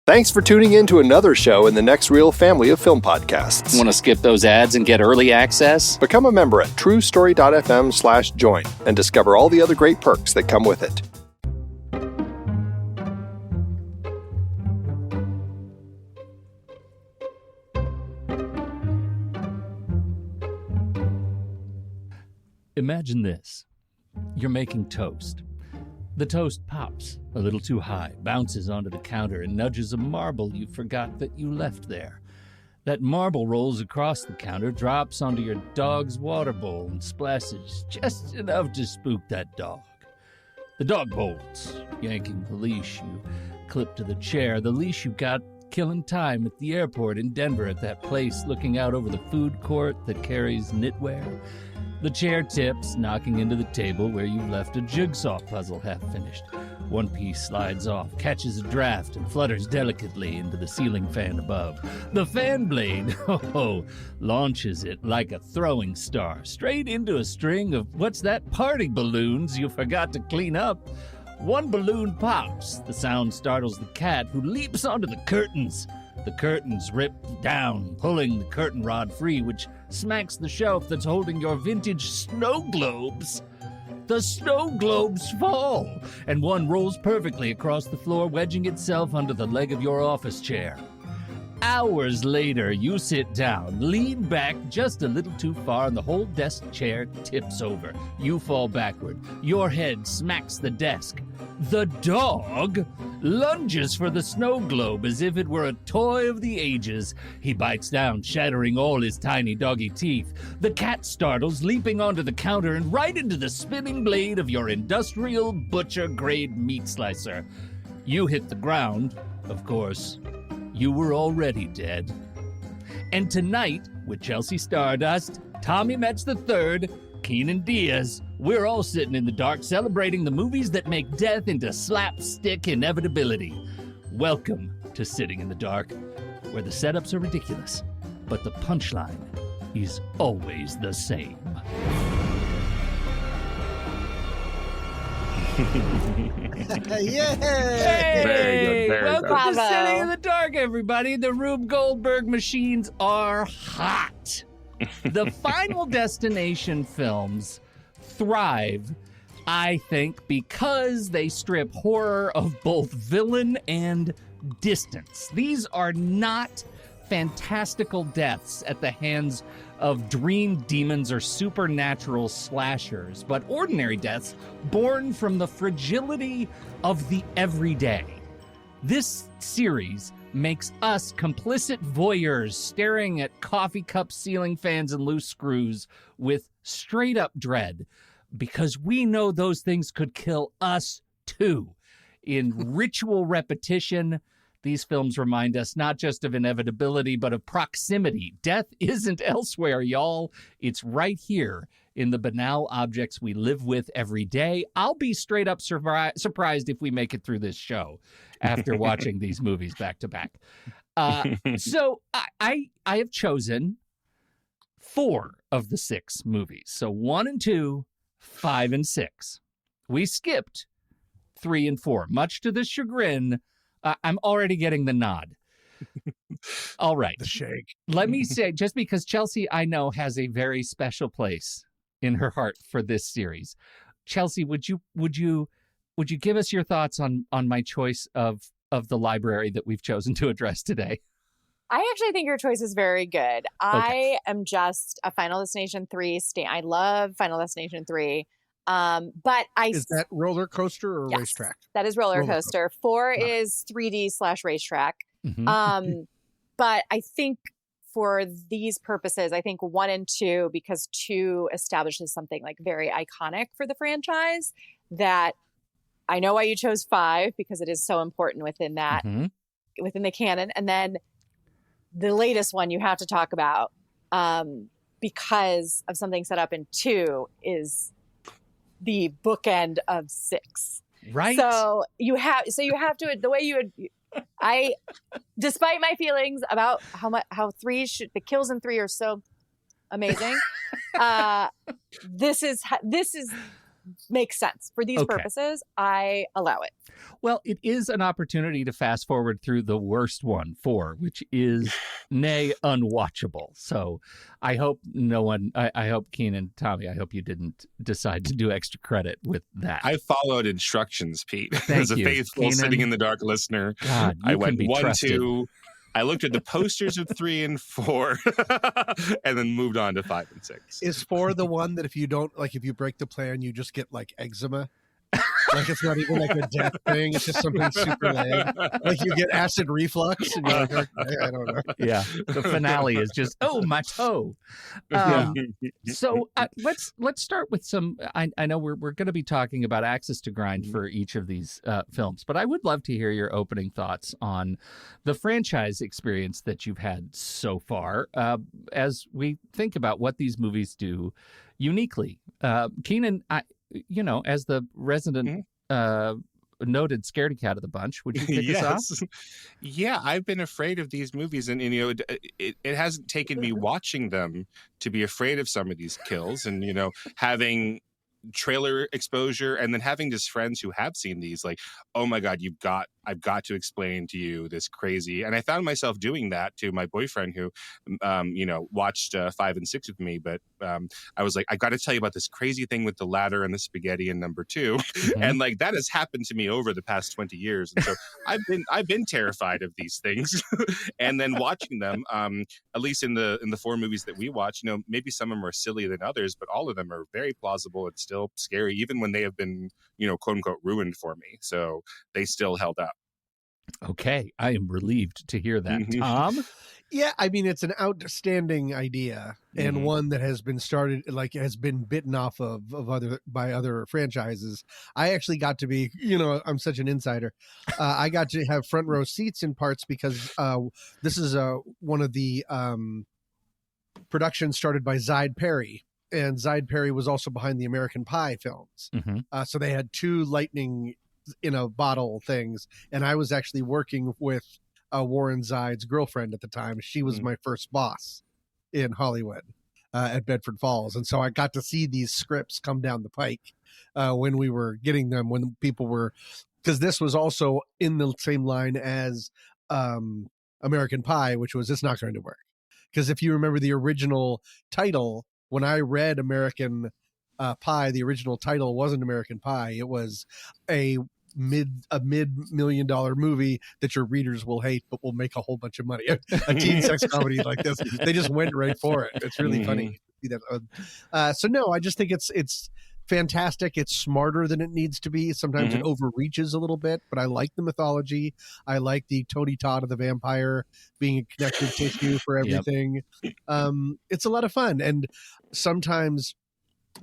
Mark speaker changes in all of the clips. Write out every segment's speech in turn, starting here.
Speaker 1: Thanks for tuning in to another show in the Next Reel family of film podcasts.
Speaker 2: Want to skip those ads and get early access?
Speaker 1: Become a member at truestory.fm/join and discover all the other great perks that come with it.
Speaker 3: Imagine this. You're making toast. The toast pops a little too high, bounces onto the counter, and nudges a marble you forgot that you left there. That marble rolls across the counter, drops onto your dog's water bowl, and splashes just enough to spook that dog. The dog bolts, yanking the leash you clip to the chair, the leash you got killing time at the airport in Denver at that place looking out over the food court that carries knitwear. The chair tips, knocking into the table where you left a jigsaw puzzle half finished. One piece slides off, catches a draft, and flutters delicately into the ceiling fan above. The fan blade, launches it like a throwing star, straight into a string of, party balloons you forgot to clean up. One balloon pops. The sound startles the cat, who leaps onto the curtains. The curtains rip down, pulling the curtain rod free, which smacks the shelf that's holding your vintage snow globes. The snow globes fall, and one rolls perfectly across the floor, wedging itself under the leg of your office chair. Hours later, you sit down, lean back just a little too far, and the whole desk chair tips over. You fall backward. Your head smacks the desk. The dog lunges for the snow globe as if it were a toy of the ages. He bites down, shattering all his tiny doggy teeth. The cat startles, leaping onto the counter and right into the spinning blade of your industrial butcher-grade meat slicer. You hit the ground, of course. You were already dead. And tonight, with Chelsea Stardust, Tommy Metz III, Kynan Diaz, we're all sitting in the dark celebrating the movies that make death into slapstick inevitability. Welcome to Sitting in the Dark, where the setups are ridiculous, but the punchline is always the same.
Speaker 4: Yay!
Speaker 2: Very good.
Speaker 3: Welcome to Sitting in the Dark, everybody. The Rube Goldberg machines are hot. The Final Destination films thrive, I think, because they strip horror of both villain and distance. These are not fantastical deaths at the hands of dream demons or supernatural slashers, but ordinary deaths born from the fragility of the everyday. This series makes us complicit voyeurs staring at coffee cup ceiling fans and loose screws with straight-up dread, because we know those things could kill us too. In ritual repetition, these films remind us not just of inevitability, but of proximity. Death isn't elsewhere, y'all. It's right here in the banal objects we live with every day. I'll be straight up surprised if we make it through this show after watching these movies back to back. So I have chosen 4 of the 6 movies. So 1 and 2, 5 and 6. We skipped 3 and 4, much to the chagrin. I'm already getting the nod. All right.
Speaker 4: The shake.
Speaker 3: Let me say, just because Chelsea, I know, has a very special place in her heart for this series. Chelsea, would you give us your thoughts on my choice of the library that we've chosen to address today?
Speaker 5: I actually think your choice is very good. Okay. I am just a Final Destination 3 stan. I love Final Destination 3. But is
Speaker 4: that roller coaster or
Speaker 5: yes,
Speaker 4: racetrack?
Speaker 5: That is roller coaster. 4 is 3D/racetrack.
Speaker 3: Mm-hmm.
Speaker 5: But I think for these purposes, I think 1 and 2, because 2 establishes something like very iconic for the franchise, that I know why you chose 5, because it is so important within that, within the canon. And then the latest one you have to talk about, because of something set up in 2, is the bookend of 6.
Speaker 3: Right.
Speaker 5: So you have to, the way you would, despite my feelings about how 3 the kills in 3 are so amazing, this is makes sense for these purposes. I allow it.
Speaker 3: Well, it is an opportunity to fast forward through the worst one, 4, which is nay unwatchable. So I hope I hope Kynan, Tommy, I hope you didn't decide to do extra credit with that.
Speaker 6: I followed instructions, Pete.
Speaker 3: Thank
Speaker 6: As a
Speaker 3: you,
Speaker 6: faithful
Speaker 3: Kynan.
Speaker 6: sitting in the dark listener.
Speaker 3: God, you
Speaker 6: I
Speaker 3: can
Speaker 6: went
Speaker 3: be
Speaker 6: 1,
Speaker 3: trusted.
Speaker 6: 2. I looked at the posters of 3 and 4 and then moved on to 5 and 6.
Speaker 4: Is 4 the one that if you break the plan, you just get like eczema? Like it's not even like a death thing. It's just something super lame. Like you get acid reflux and you're like, okay, I don't know.
Speaker 3: Yeah, the finale is just, oh, my toe. So let's start with some. I know we're going to be talking about access to grind for each of these films, but I would love to hear your opening thoughts on the franchise experience that you've had so far, as we think about what these movies do uniquely. Kynan, as the resident noted scaredy cat of the bunch, would you kick us off?
Speaker 6: Yeah, I've been afraid of these movies, and it hasn't taken me watching them to be afraid of some of these kills, and having trailer exposure and then having just friends who have seen these, like, oh my God, I've got to explain to you this crazy. And I found myself doing that to my boyfriend who, watched 5 and 6 with me. But I was like, I got to tell you about this crazy thing with the ladder and the spaghetti in number 2. Mm-hmm. And like, that has happened to me over the past 20 years. And so I've been terrified of these things. And then watching them, at least in the 4 movies that we watch, maybe some of them are sillier than others, but all of them are very plausible and still scary, even when they have been, quote unquote, ruined for me. So they still held up.
Speaker 3: Okay, I am relieved to hear that.
Speaker 6: Mm-hmm.
Speaker 3: Tom?
Speaker 4: Yeah, I mean, it's an outstanding idea and one that has been started, like has been bitten off by other franchises. I actually got to be, I'm such an insider. I got to have front row seats in parts because this is one of the productions started by Zyde Perry. And Zyde Perry was also behind the American Pie films. Mm-hmm. So they had 2 lightning in a bottle things. And I was actually working with Warren Zyde's girlfriend at the time. She was my first boss in Hollywood at Bedford Falls. And so I got to see these scripts come down the pike when we were getting them, when people were, because this was also in the same line as American Pie, which was, it's not going to work. Because if you remember the original title, when I read American Pie, the original title wasn't American Pie. It was a mid-million-dollar movie that your readers will hate, but will make a whole bunch of money. A teen sex comedy like this. They just went right for it. It's really funny. So no, I just think it's fantastic. It's smarter than it needs to be. Sometimes it overreaches a little bit, but I like the mythology. I like the Tony Todd of the vampire being a connective tissue for everything. Yep. It's a lot of fun. And sometimes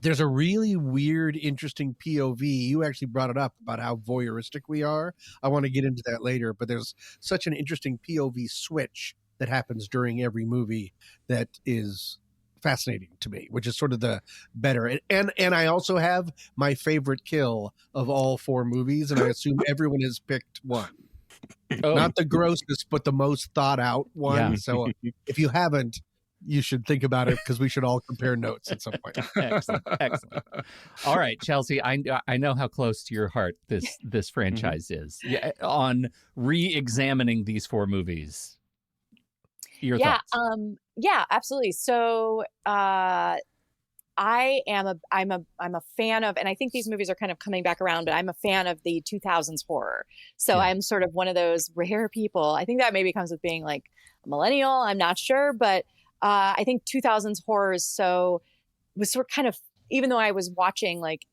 Speaker 4: there's a really weird, interesting POV. You actually brought it up about how voyeuristic we are. I want to get into that later, but there's such an interesting POV switch that happens during every movie that is fascinating to me, which is sort of the better. And I also have my favorite kill of all 4 movies, and I assume everyone has picked one. Oh. Not the grossest, but the most thought out one. Yeah. So if you haven't, you should think about it, because we should all compare notes at some point.
Speaker 3: Excellent. All right, Chelsea, I know how close to your heart this franchise is. Yeah, on re-examining these 4 movies. Your thoughts?
Speaker 5: Yeah, absolutely. So I'm a fan of, and I think these movies are kind of coming back around, but I'm a fan of the 2000s horror. So I'm sort of one of those rare people. I think that maybe comes with being like a millennial. I'm not sure, but I think 2000s horror was sort of kind of, even though I was watching like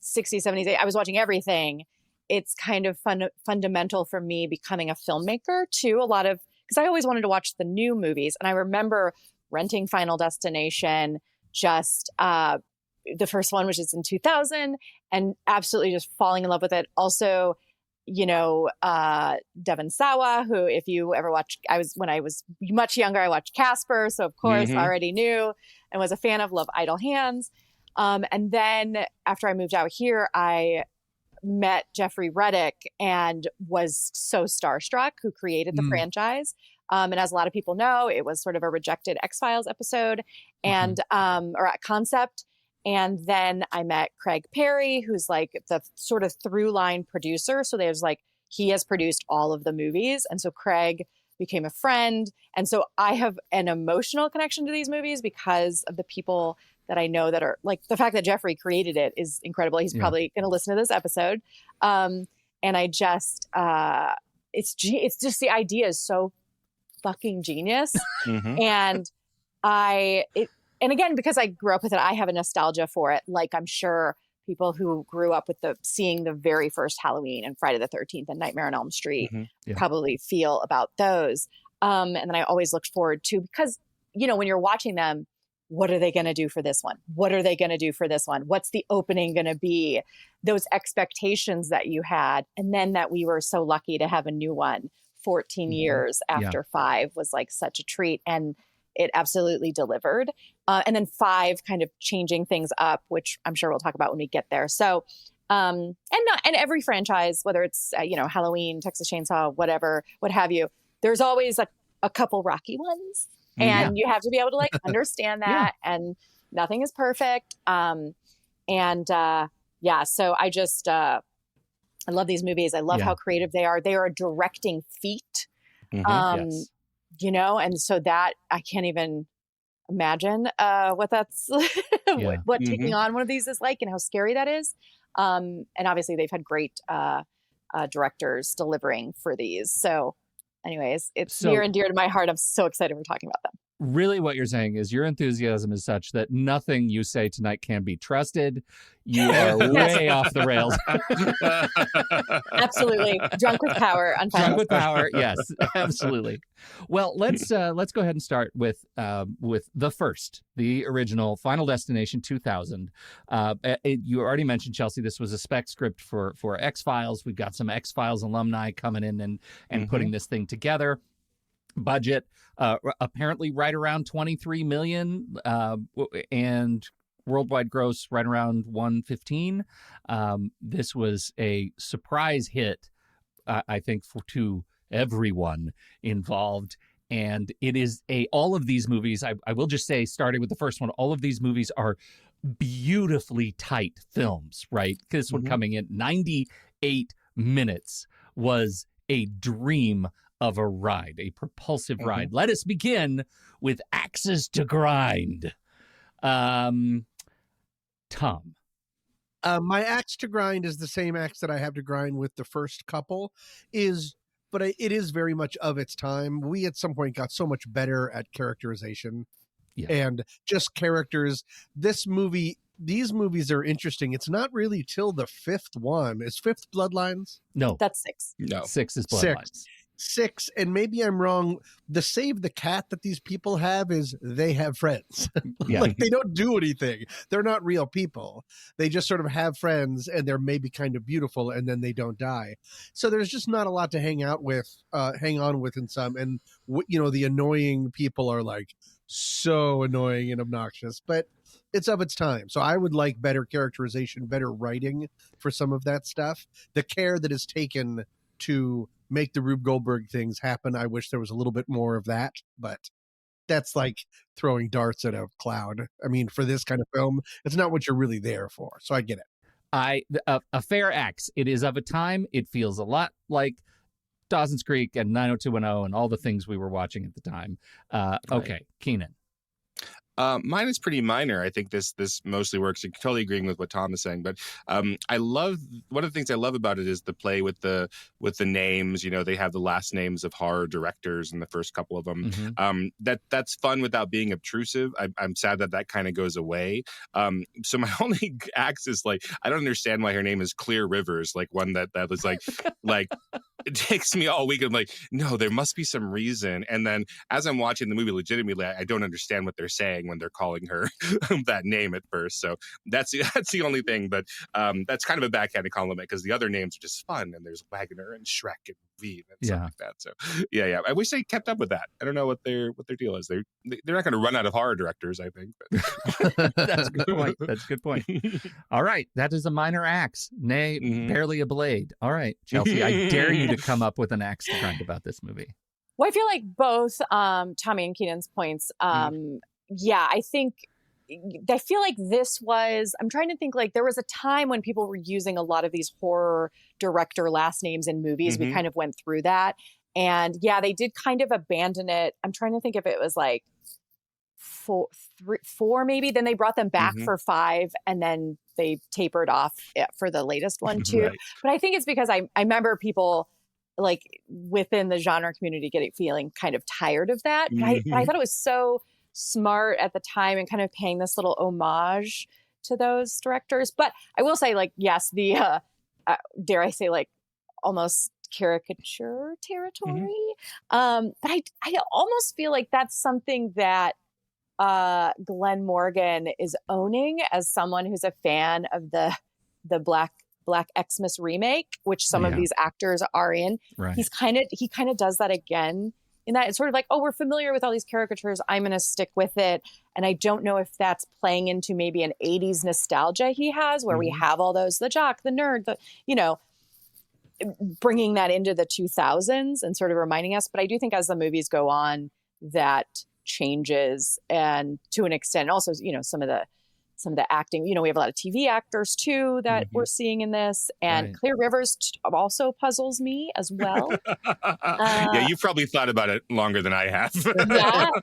Speaker 5: 60s, 70s, I was watching everything. It's kind of fundamental for me becoming a filmmaker too. Because I always wanted to watch the new movies. And I remember renting Final Destination, just the first one, which is in 2000, and absolutely just falling in love with it. Also, Devon Sawa, who, if you ever watch, when I was much younger, I watched Casper. So of course I already knew and was a fan of Love Idle Hands. And then after I moved out here, I met Jeffrey Reddick and was so starstruck, who created the franchise. And as a lot of people know, it was sort of a rejected X-Files episode and or a concept. And then I met Craig Perry, who's like the sort of through line producer. So there's like, he has produced all of the movies. And so Craig became a friend. And so I have an emotional connection to these movies because of the people that I know that are like, the fact that Jeffrey created it is incredible. He's probably going to listen to this episode. And I just, it's just, the idea is so fucking genius. And and again, because I grew up with it, I have a nostalgia for it. Like I'm sure people who grew up with seeing the very first Halloween and Friday the 13th and Nightmare on Elm Street probably feel about those. And then I always looked forward to, because, you know, when you're watching them, what are they going to do for this one? What are they going to do for this one? What's the opening going to be? Those expectations that you had. And then that we were so lucky to have a new one 14 years after 5 was like such a treat. And it absolutely delivered. And then 5 kind of changing things up, which I'm sure we'll talk about when we get there. So, and every franchise, whether it's, Halloween, Texas Chainsaw, whatever, what have you, there's always a couple rocky ones. And you have to be able to like understand that. And nothing is perfect. So I just, I love these movies. I love how creative they are. They are a directing feat. And so that I can't even imagine what that's what taking on one of these is like and how scary that is. And obviously they've had great directors delivering for these. So anyways, it's near and dear to my heart. I'm so excited we're talking about them.
Speaker 3: Really what you're saying is your enthusiasm is such that nothing you say tonight can be trusted. You are way off the rails.
Speaker 5: Absolutely. Drunk with power.
Speaker 3: Drunk with power. Yes, absolutely. Well, let's go ahead and start with the original Final Destination 2000. You already mentioned, Chelsea, this was a spec script for X-Files. We've got some X-Files alumni coming in and putting this thing together. Budget apparently right around 23 million and worldwide gross right around 115. This was a surprise hit, I think, to everyone involved. And it is all of these movies, I will just say, starting with the first one, all of these movies are beautifully tight films, right? This one coming in 98 minutes was a dream of a ride, a propulsive ride. Let us begin with Axes to Grind. Tom.
Speaker 4: My axe to grind is the same axe that I have to grind with the first couple, but it is very much of its time. We at some point got so much better at characterization and just characters. These movies are interesting. It's not really till the 5th one. Is 5th Bloodlines?
Speaker 3: No.
Speaker 5: That's 6.
Speaker 3: No. 6 is Bloodlines.
Speaker 4: 6, and maybe I'm wrong. The save the cat that these people have is they have friends. Like they don't do anything. They're not real people. They just sort of have friends, and they're maybe kind of beautiful, and then they don't die. So there's just not a lot to hang on with in some. And the annoying people are like so annoying and obnoxious, but it's of its time. So I would like better characterization, better writing for some of that stuff. The care that is taken to make the Rube Goldberg things happen. I wish there was a little bit more of that, but that's like throwing darts at a cloud. I mean, for this kind of film, it's not what you're really there for. So I get it.
Speaker 3: A fair axe. It is of a time. It feels a lot like Dawson's Creek and 90210 and all the things we were watching at the time. Okay, Kynan.
Speaker 6: Mine is pretty minor. I think this mostly works. I'm totally agreeing with what Tom is saying, but I love, one of the things I love about it is the play with the names. They have the last names of horror directors in the first couple of them. That's fun without being obtrusive. I'm sad that kind of goes away. So my only axe is like, I don't understand why her name is Clear Rivers, like one that was like it takes me all week. I'm like, no, there must be some reason. And then as I'm watching the movie, legitimately, I don't understand what they're saying when they're calling her that name at first. So that's the only thing. But that's kind of a backhanded compliment because the other names are just fun. And there's Wagner and Shrek and Veep and stuff like that. So yeah. I wish they kept up with that. I don't know what their deal is. They're not going to run out of horror directors, I think. But.
Speaker 3: That's a good point. That's a good point. All right. That is a minor axe. Nay, barely a blade. All right, Chelsea, I dare you to come up with an axe to grind about this movie.
Speaker 5: Well, I feel like both Tommy and Keenan's points. I think I feel like this was, I'm trying to think, like there was a time when people were using a lot of these horror director last names in movies. We kind of went through that. And yeah, they did kind of abandon it. I'm trying to think if it was like four maybe. Then they brought them back for 5, and then they tapered off for the latest one too. Right. But I think it's because I remember people like within the genre community feeling kind of tired of that. But I thought it was so smart at the time and kind of paying this little homage to those directors. But I will say, like, yes, the dare I say, like, almost caricature territory. But I almost feel like that's something that Glenn Morgan is owning as someone who's a fan of the Black Xmas remake, which some of these actors are in. Right. He kind of does that again in that it's sort of like, oh, we're familiar with all these caricatures, I'm going to stick with it. And I don't know if that's playing into maybe an 80s nostalgia he has where we have all those, the jock, the nerd, bringing that into the 2000s and sort of reminding us. But I do think as the movies go on, that changes, and to an extent also, some of the acting, we have a lot of TV actors too that we're seeing in this, and Clear Rivers also puzzles me as well.
Speaker 6: Yeah, you've probably thought about it longer than I have.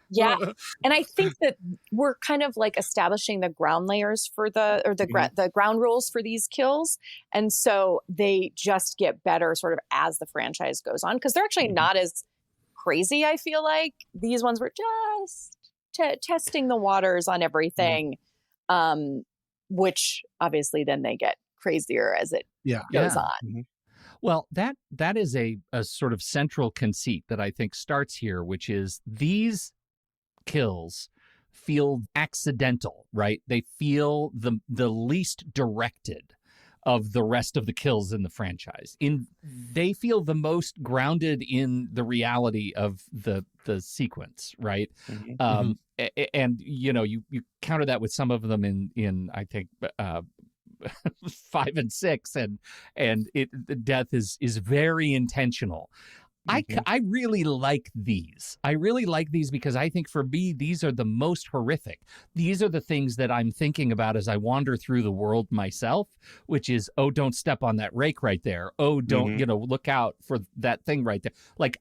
Speaker 5: yeah. And I think that we're kind of like establishing the ground layers for the ground rules for these kills. And so they just get better sort of as the franchise goes on, because they're actually not as crazy. I feel like these ones were just testing the waters on everything. Which obviously then they get crazier as it goes on.
Speaker 3: Well, that is a sort of central conceit that I think starts here, which is these kills feel accidental, right? They feel the least directed of the rest of the kills in the franchise. They feel the most grounded in the reality of the sequence, right? And you counter that with some of them in I think 5 and 6, and the death is very intentional. I really like these. I really like these because I think for me, these are the most horrific. These are the things that I'm thinking about as I wander through the world myself, which is, oh, don't step on that rake right there. Oh, don't, look out for that thing right there. Like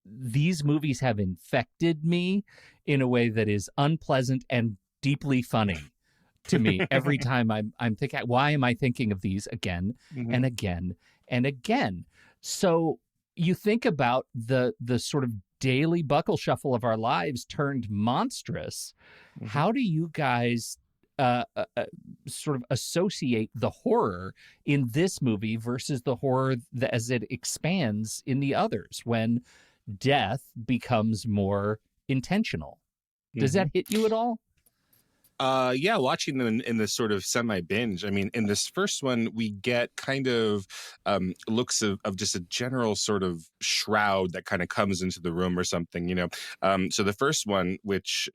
Speaker 3: these movies have infected me in a way that is unpleasant and deeply funny to me every time I'm thinking, why am I thinking of these again and again and again? So you think about the sort of daily buckle shuffle of our lives turned monstrous. How do you guys sort of associate the horror in this movie versus the horror as it expands in the others when death becomes more intentional? Does that hit you at all?
Speaker 6: Yeah, watching them in this sort of semi-binge. I mean, in this first one, we get kind of looks of just a general sort of shroud that kind of comes into the room or something, So the first one, which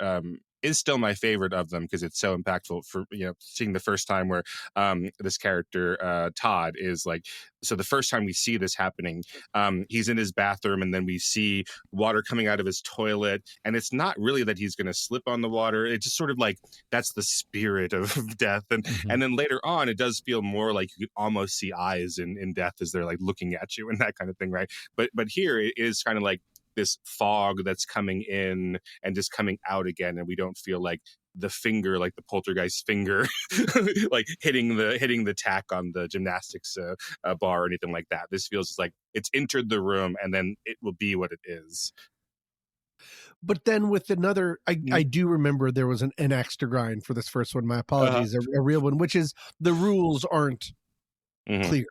Speaker 6: is still my favorite of them because it's so impactful for, seeing the first time where this character, Todd, is like, so the first time we see this happening, he's in his bathroom and then we see water coming out of his toilet. And it's not really that he's going to slip on the water. It's just sort of like, that's the spirit of death. And then later on, it does feel more like you could almost see eyes in death as they're like looking at you and that kind of thing, right? But here it is kind of like this fog that's coming in and just coming out again, and we don't feel like the finger, like the poltergeist finger, like hitting the tack on the gymnastics bar or anything like that. This feels like it's entered the room and then it will be what it is.
Speaker 4: But then with another, I do remember there was an axe to grind for this first one. My apologies, a real one, which is the rules aren't clear.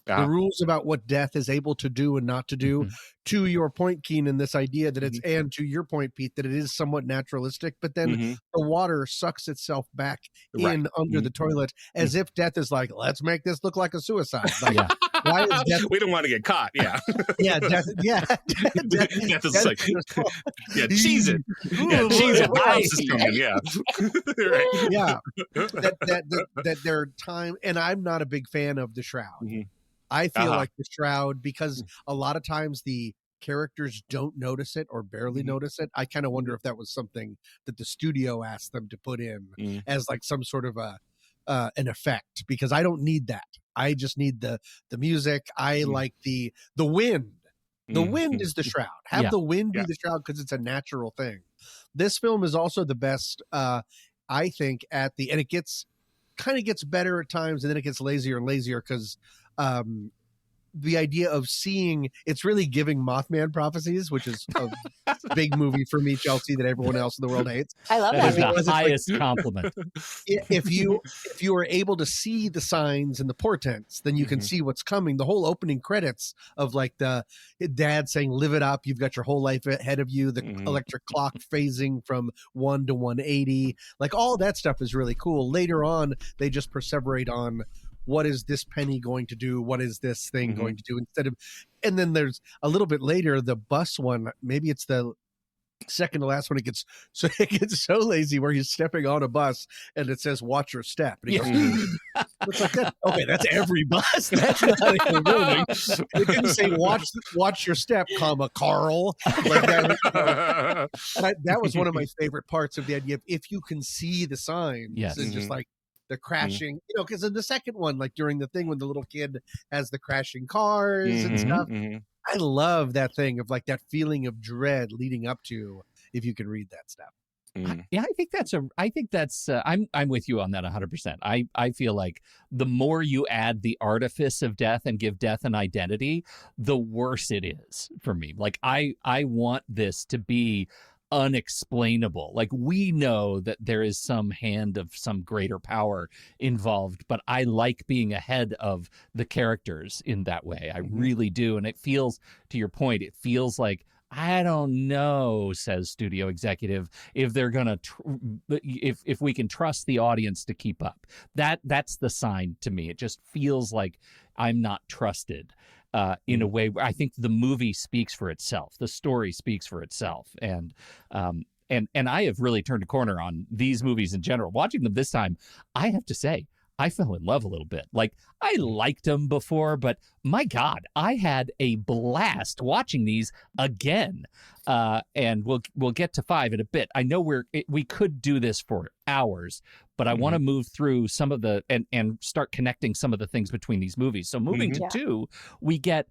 Speaker 4: The rules about what death is able to do and not to do. To your point, Kynan, this idea that it's, and to your point, Pete, that it is somewhat naturalistic, but then the water sucks itself back in under the toilet as if death is like, let's make this look like a suicide. Like, why is death?
Speaker 6: We don't want to get caught. Yeah.
Speaker 4: Death
Speaker 6: is like, cheese it. Cheese it. The house is coming. Yeah. Right.
Speaker 4: Yeah. That their time, and I'm not a big fan of the shroud. I feel like the shroud, because a lot of times the characters don't notice it or barely notice it. I kind of wonder if that was something that the studio asked them to put in as like some sort of an effect, because I don't need that. I just need the music. I like the wind. The wind is the shroud. Have the wind be the shroud because it's a natural thing. This film is also the best, I think, and it gets better at times, and then it gets lazier and lazier because the idea of seeing, it's really giving Mothman prophecies, which is a big movie for me, Chelsea, that everyone else in the world hates.
Speaker 5: I love
Speaker 3: That
Speaker 5: that.
Speaker 3: is the highest compliment.
Speaker 4: If you are able to see the signs and the portents, then you can see what's coming. The whole opening credits of like the dad saying, live it up, you've got your whole life ahead of you, the electric clock phasing from 1 to 180, like all that stuff is really cool. Later on, they just perseverate on what is this penny going to do? What is this thing going to do? And then there's a little bit later, the bus one, maybe it's the second to last one. It gets so lazy where he's stepping on a bus and it says, watch your step. And he goes, it's like that. Okay, that's every bus. That's not even moving. It didn't say watch your step, comma, Carl. Like that. That was one of my favorite parts of the idea of if you can see the signs, and just like the crashing, because in the second one, like during the thing when the little kid has the crashing cars and stuff, I love that thing of like that feeling of dread leading up to if you can read that stuff.
Speaker 3: I think that's I'm with you on that 100%. I feel like the more you add the artifice of death and give death an identity, the worse it is for me. Like I want this to be unexplainable. Like we know that there is some hand of some greater power involved, but I like being ahead of the characters in that way. I really do. And it feels, to your point, it feels like, I don't know, says studio executive, if they're gonna if we can trust the audience to keep up. That's the sign to me. It just feels like I'm not trusted in a way where I think the movie speaks for itself. The story speaks for itself. And I have really turned a corner on these movies in general. Watching them this time, I have to say, I fell in love a little bit. Like, I liked them before, but my God, I had a blast watching these again. And we'll get to 5 in a bit. I know we could do this for hours, but I want to move through some of the and start connecting some of the things between these movies. So moving to 2, we get,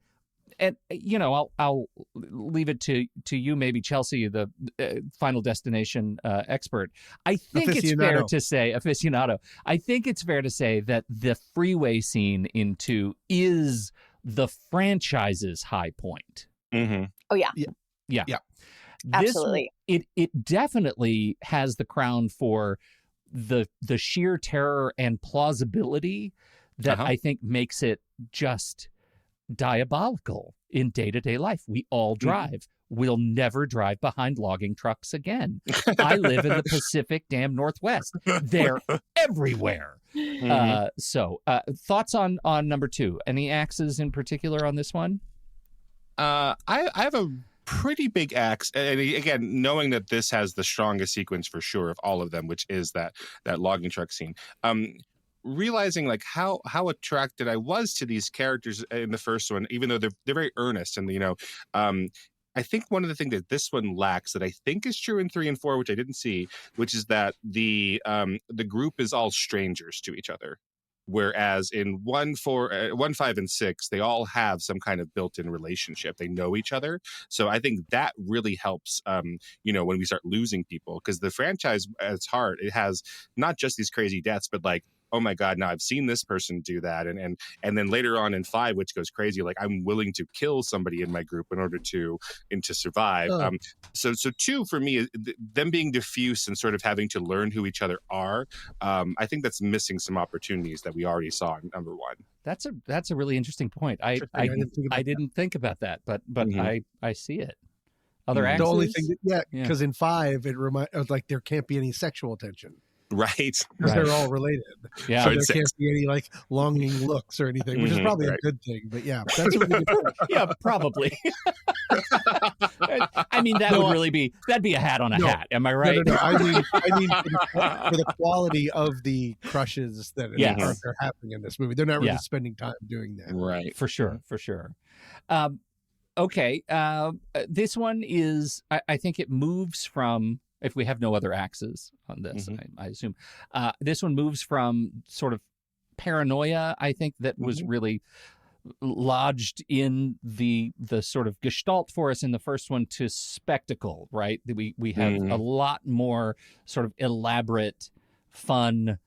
Speaker 3: and I'll leave it to you, maybe Chelsea, the Final Destination expert. I think it's fair to say, aficionado. I think it's fair to say that the freeway scene in 2 is the franchise's high point.
Speaker 5: Oh yeah. Absolutely.
Speaker 3: It definitely has the crown for the sheer terror and plausibility that I think makes it just diabolical in day-to-day life. We all drive. We'll never drive behind logging trucks again. I live in the Pacific damn Northwest. They're everywhere. So thoughts on number 2? Any axes in particular on this one?
Speaker 6: I have a pretty big axe, and again, knowing that this has the strongest sequence for sure of all of them, which is that logging truck scene. Realizing like how attracted I was to these characters in the first one, even though they're very earnest, and I think one of the things that this one lacks that I think is true in 3 and 4, which I didn't see, which is that the group is all strangers to each other. Whereas in 1, 5, and 6, they all have some kind of built-in relationship. They know each other. So I think that really helps, when we start losing people, because the franchise at its heart, it has not just these crazy deaths, but like, oh my God, now I've seen this person do that. And then later on in 5, which goes crazy, like I'm willing to kill somebody in my group in order to survive. So 2 for me, them being diffuse and sort of having to learn who each other are. I think that's missing some opportunities that we already saw in number 1.
Speaker 3: That's a really interesting point. I didn't think about that, but I see it. Other axes?
Speaker 4: The only thing, because in 5, it reminds like there can't be any sexual tension.
Speaker 6: Right.
Speaker 4: Because they're all related.
Speaker 3: Yeah.
Speaker 4: So there can't be any like longing looks or anything, which is probably a good thing. But yeah, that's a really good
Speaker 3: yeah, probably. I mean, that'd be a hat on a hat. Am I right?
Speaker 4: No. I mean for the quality of the crushes that are happening in this movie. They're not really spending time doing that.
Speaker 6: Right.
Speaker 3: For sure. Okay. This one is, I think it moves from, if we have no other axes on this, I assume, this one moves from sort of paranoia, I think, that was really lodged in the sort of gestalt for us in the first one, to spectacle, right? We have a lot more sort of elaborate, fun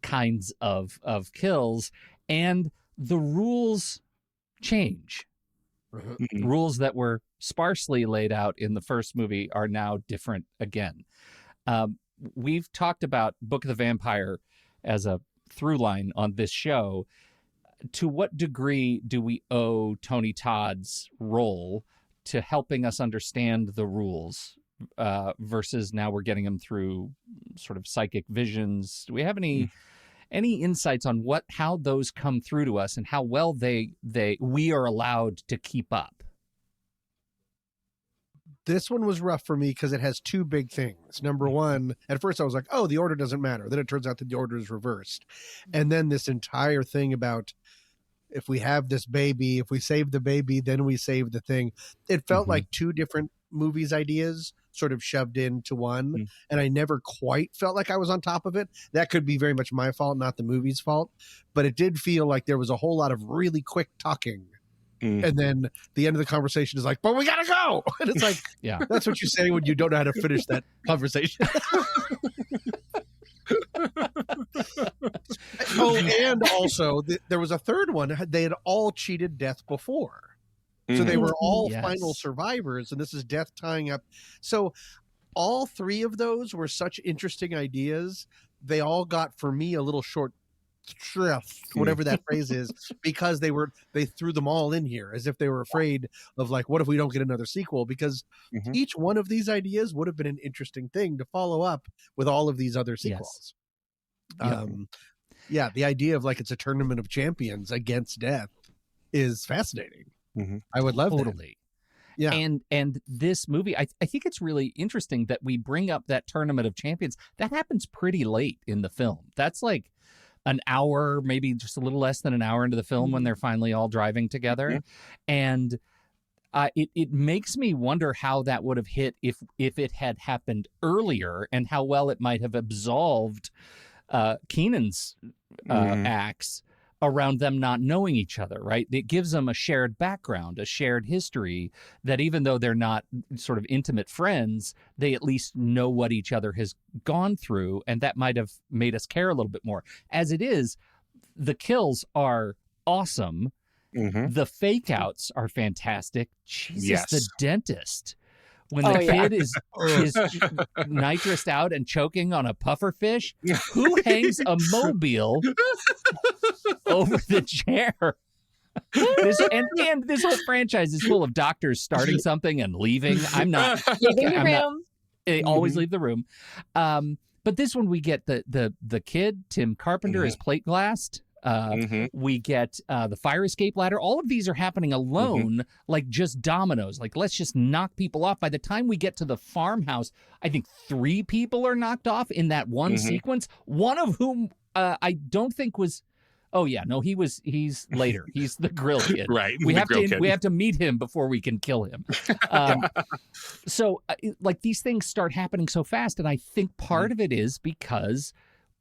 Speaker 3: kinds of kills, and the rules change. Rules that were sparsely laid out in the first movie are now different again. We've talked about Book of the Vampire as a through line on this show. To what degree do we owe Tony Todd's role to helping us understand the rules versus now we're getting them through sort of psychic visions? Do we have any insights on how those come through to us and how well we are allowed to keep up?
Speaker 4: This one was rough for me because it has two big things. Number one, at first I was like, oh, the order doesn't matter. Then it turns out that the order is reversed. And then this entire thing about, if we have this baby, if we save the baby, then we save the thing. It felt like two different movies ideas sort of shoved into one. And I never quite felt like I was on top of it. That could be very much my fault, not the movie's fault. But it did feel like there was a whole lot of really quick talking. And then the end of the conversation is like, but we gotta go. And it's like, yeah, that's what you say when you don't know how to finish that conversation. Oh, and also there was a third one. They had all cheated death before. So they were all final survivors, and this is death tying up. So all three of those were such interesting ideas. They all got, for me, a little short shrift, whatever that phrase is, because they threw them all in here as if they were afraid of, like, what if we don't get another sequel? Because each one of these ideas would have been an interesting thing to follow up with all of these other sequels. Yeah, the idea of, like, it's a tournament of champions against death is fascinating. I would love that. Yeah.
Speaker 3: And this movie, I think it's really interesting that we bring up that tournament of champions. That happens pretty late in the film. That's like an hour, maybe just a little less than an hour into the film when they're finally all driving together. And it makes me wonder how that would have hit if it had happened earlier, and how well it might have absolved Kynan's acts around them not knowing each other, right? It gives them a shared background, a shared history, that even though they're not sort of intimate friends, they at least know what each other has gone through, and that might have made us care a little bit more. As it is, the kills are awesome. The fake outs are fantastic. Jesus, the dentist. When the kid is nitrous out and choking on a puffer fish, who hangs a mobile over the chair? And this whole franchise is full of doctors starting something and leaving.
Speaker 5: Leaving the room.
Speaker 3: They always leave the room. But this one, we get the kid, Tim Carpenter, is plate glassed. We get the fire escape ladder. All of these are happening alone, like just dominoes. Like, let's just knock people off. By the time we get to the farmhouse, I think 3 people are knocked off in that one sequence. One of whom I don't think was. Oh yeah, no, he's later. He's the grill kid.
Speaker 6: Right.
Speaker 3: We have to meet him before we can kill him. So like, these things start happening so fast, and I think part of it is because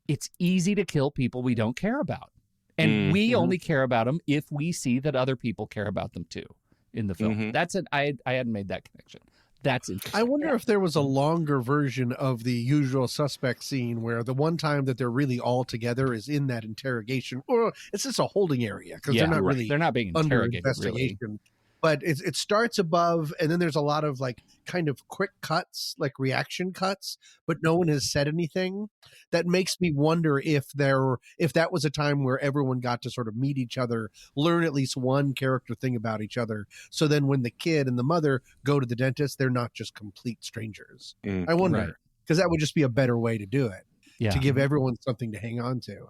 Speaker 3: it's easy to kill people we don't care about. And we only care about them if we see that other people care about them too in the film. That's it. I hadn't made that connection. That's interesting.
Speaker 4: I wonder if there was a longer version of the Usual Suspect scene where the one time that they're really all together is in that interrogation, or it's just a holding area, because they're not being
Speaker 3: under
Speaker 4: investigation.
Speaker 3: Really.
Speaker 4: But it starts above, and then there's a lot of, like, kind of quick cuts, like reaction cuts, but no one has said anything. That makes me wonder if that was a time where everyone got to sort of meet each other, learn at least one character thing about each other. So then when the kid and the mother go to the dentist, they're not just complete strangers. I wonder, because that would just be a better way to do it, to give everyone something to hang on to.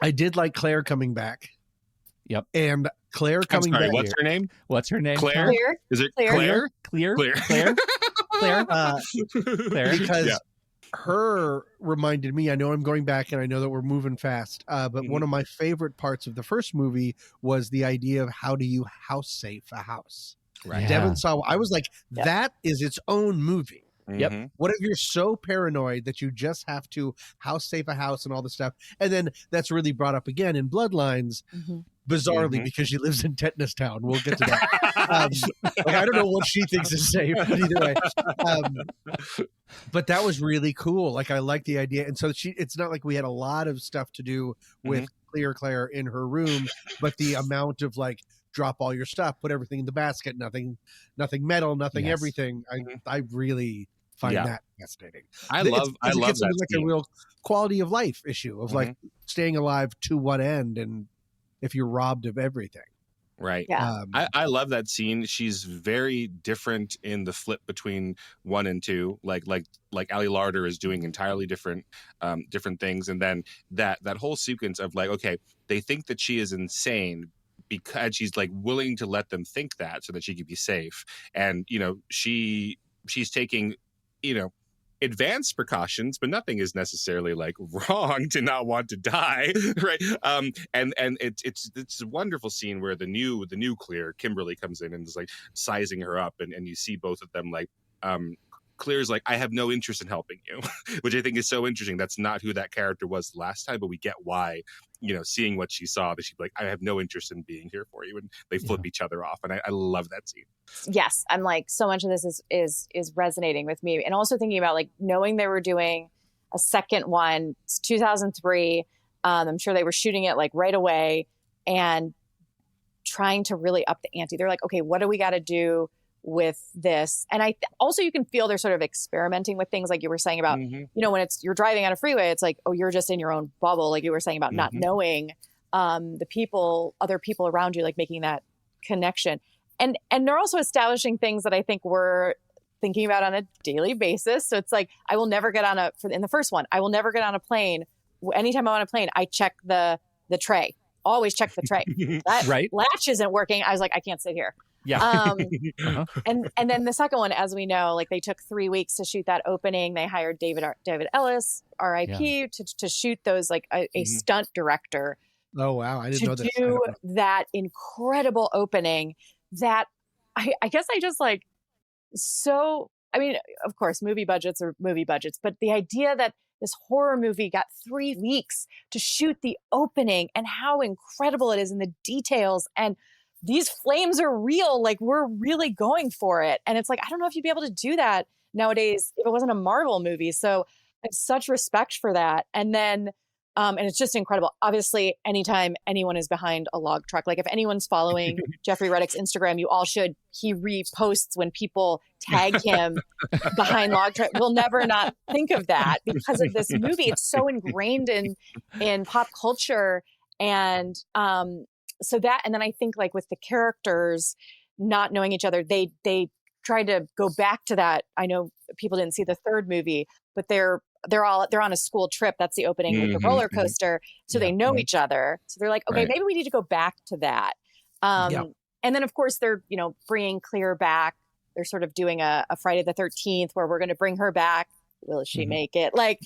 Speaker 4: I did like Claire coming back.
Speaker 3: Yep.
Speaker 4: And Claire coming back.
Speaker 6: What's her name?
Speaker 3: What's her name?
Speaker 6: Claire? Is it Claire?
Speaker 3: Claire?
Speaker 6: Claire?
Speaker 3: Claire? Claire?
Speaker 4: Because her reminded me, I know I'm going back and I know that we're moving fast, but one of my favorite parts of the first movie was the idea of how do you house safe a house.
Speaker 6: Right.
Speaker 3: Yeah.
Speaker 4: Devin saw, I was like, that is its own movie.
Speaker 3: Yep.
Speaker 4: What if you're so paranoid that you just have to house safe a house and all this stuff? And then that's really brought up again in Bloodlines, bizarrely, because she lives in Tetanus Town. We'll get to that. Like, I don't know what she thinks is safe, but either way. But that was really cool. Like, I like the idea. And so it's not like we had a lot of stuff to do with Claire in her room, but the amount of like, drop all your stuff, put everything in the basket, nothing metal, nothing everything. I really find that fascinating.
Speaker 6: I love
Speaker 4: that
Speaker 6: like
Speaker 4: scene. A real quality of life issue of like staying alive to what end, and if you're robbed of everything.
Speaker 6: Right.
Speaker 5: Yeah.
Speaker 6: I love that scene. She's very different in the flip between 1 and 2. Like Ali Larder is doing entirely different things, and then that whole sequence of like, okay, they think that she is insane because she's like willing to let them think that so that she can be safe, and she's taking advanced precautions, but nothing is necessarily like wrong to not want to die, right? And it's a wonderful scene where the new Clear, Kimberly, comes in and is like sizing her up, and you see both of them like Clear's like, I have no interest in helping you, which I think is so interesting. That's not who that character was last time, but we get why, seeing what she saw, that she'd be like, I have no interest in being here for you. And they flip each other off. And I love that scene.
Speaker 5: Yes. I'm like, so much of this is resonating with me. And also thinking about like knowing they were doing a second one. It's 2003. I'm sure they were shooting it like right away and trying to really up the ante. They're like, okay, what do we got to do with this? And also you can feel they're sort of experimenting with things like you were saying about, when you're driving on a freeway, it's like, oh, you're just in your own bubble. Like you were saying about not knowing other people around you, like making that connection. And they're also establishing things that I think we're thinking about on a daily basis. So it's like, I will never get in the first one, I will never get on a plane. Anytime I'm on a plane, I check the tray. Always check the tray. That latch isn't working. I was like, I can't sit here.
Speaker 3: Yeah.
Speaker 5: And then the second one, as we know, like they took 3 weeks to shoot that opening. They hired David Ellis, R.I.P., to shoot those, like a stunt director.
Speaker 4: Oh wow, I didn't know that.
Speaker 5: To do that incredible opening that I guess I just like so. I mean, of course, movie budgets are movie budgets, but the idea that this horror movie got 3 weeks to shoot the opening and how incredible it is in the details, and these flames are real. Like we're really going for it. And it's like, I don't know if you'd be able to do that nowadays if it wasn't a Marvel movie. So I have such respect for that. And then, and it's just incredible. Obviously, anytime anyone is behind a log truck, like if anyone's following Jeffrey Reddick's Instagram, you all should. He reposts when people tag him behind log truck. We'll never not think of that because of this movie. It's so ingrained in pop culture. And, so that, and then I think like with the characters not knowing each other, they tried to go back to that. I know people didn't see the third movie, but they're on a school trip. That's the opening with the roller coaster. So they know each other. So they're like, okay, maybe we need to go back to that. And then of course they're, bringing Clear back. They're sort of doing a Friday the 13th where we're going to bring her back. Will she make it? Like,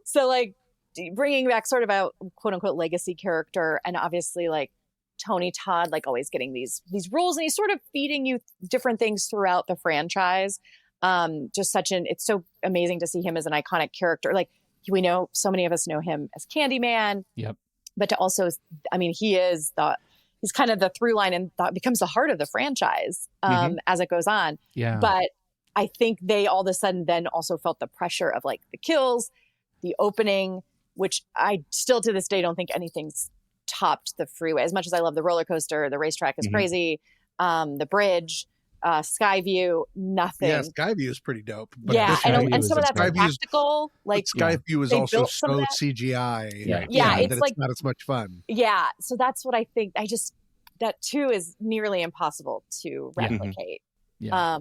Speaker 5: so like, bringing back sort of a quote unquote legacy character, and obviously like Tony Todd, like always getting these roles, and he's sort of feeding you different things throughout the franchise. It's so amazing to see him as an iconic character. Like we know, so many of us know him as Candyman. Yep. But to also, I mean, he's kind of the through line and becomes the heart of the franchise as it goes on. Yeah. But I think they all of a sudden then also felt the pressure of like the kills, the opening, which I still to this day don't think anything's topped the freeway. As much as I love the roller coaster, the racetrack is crazy. The bridge, Skyview, nothing. Yeah,
Speaker 4: Skyview is pretty dope. But
Speaker 5: and some of that's practical. Like
Speaker 4: Skyview is also so CGI.
Speaker 5: It's like
Speaker 4: not as much fun.
Speaker 5: Yeah, so that's what I think. That too is nearly impossible to replicate. Yeah.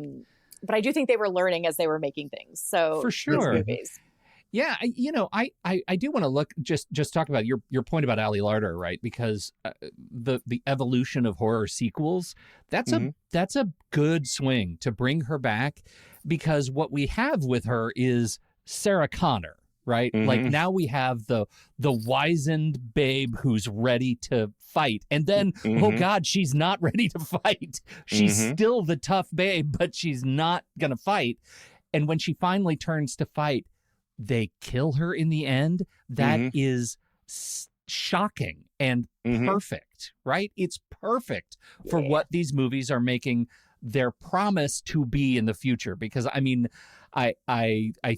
Speaker 5: But I do think they were learning as they were making things. So
Speaker 3: for sure. Movies. Yeah, I do want to look just talk about your point about Ali Larder, right? Because the evolution of horror sequels, that's a good swing to bring her back, because what we have with her is Sarah Connor, right? Like now we have the wizened babe who's ready to fight. And then, oh God, she's not ready to fight. She's still the tough babe, but she's not going to fight. And when she finally turns to fight, they kill her in the end. That is shocking and perfect, right? It's perfect for what these movies are making their promise to be in the future. Because I mean, I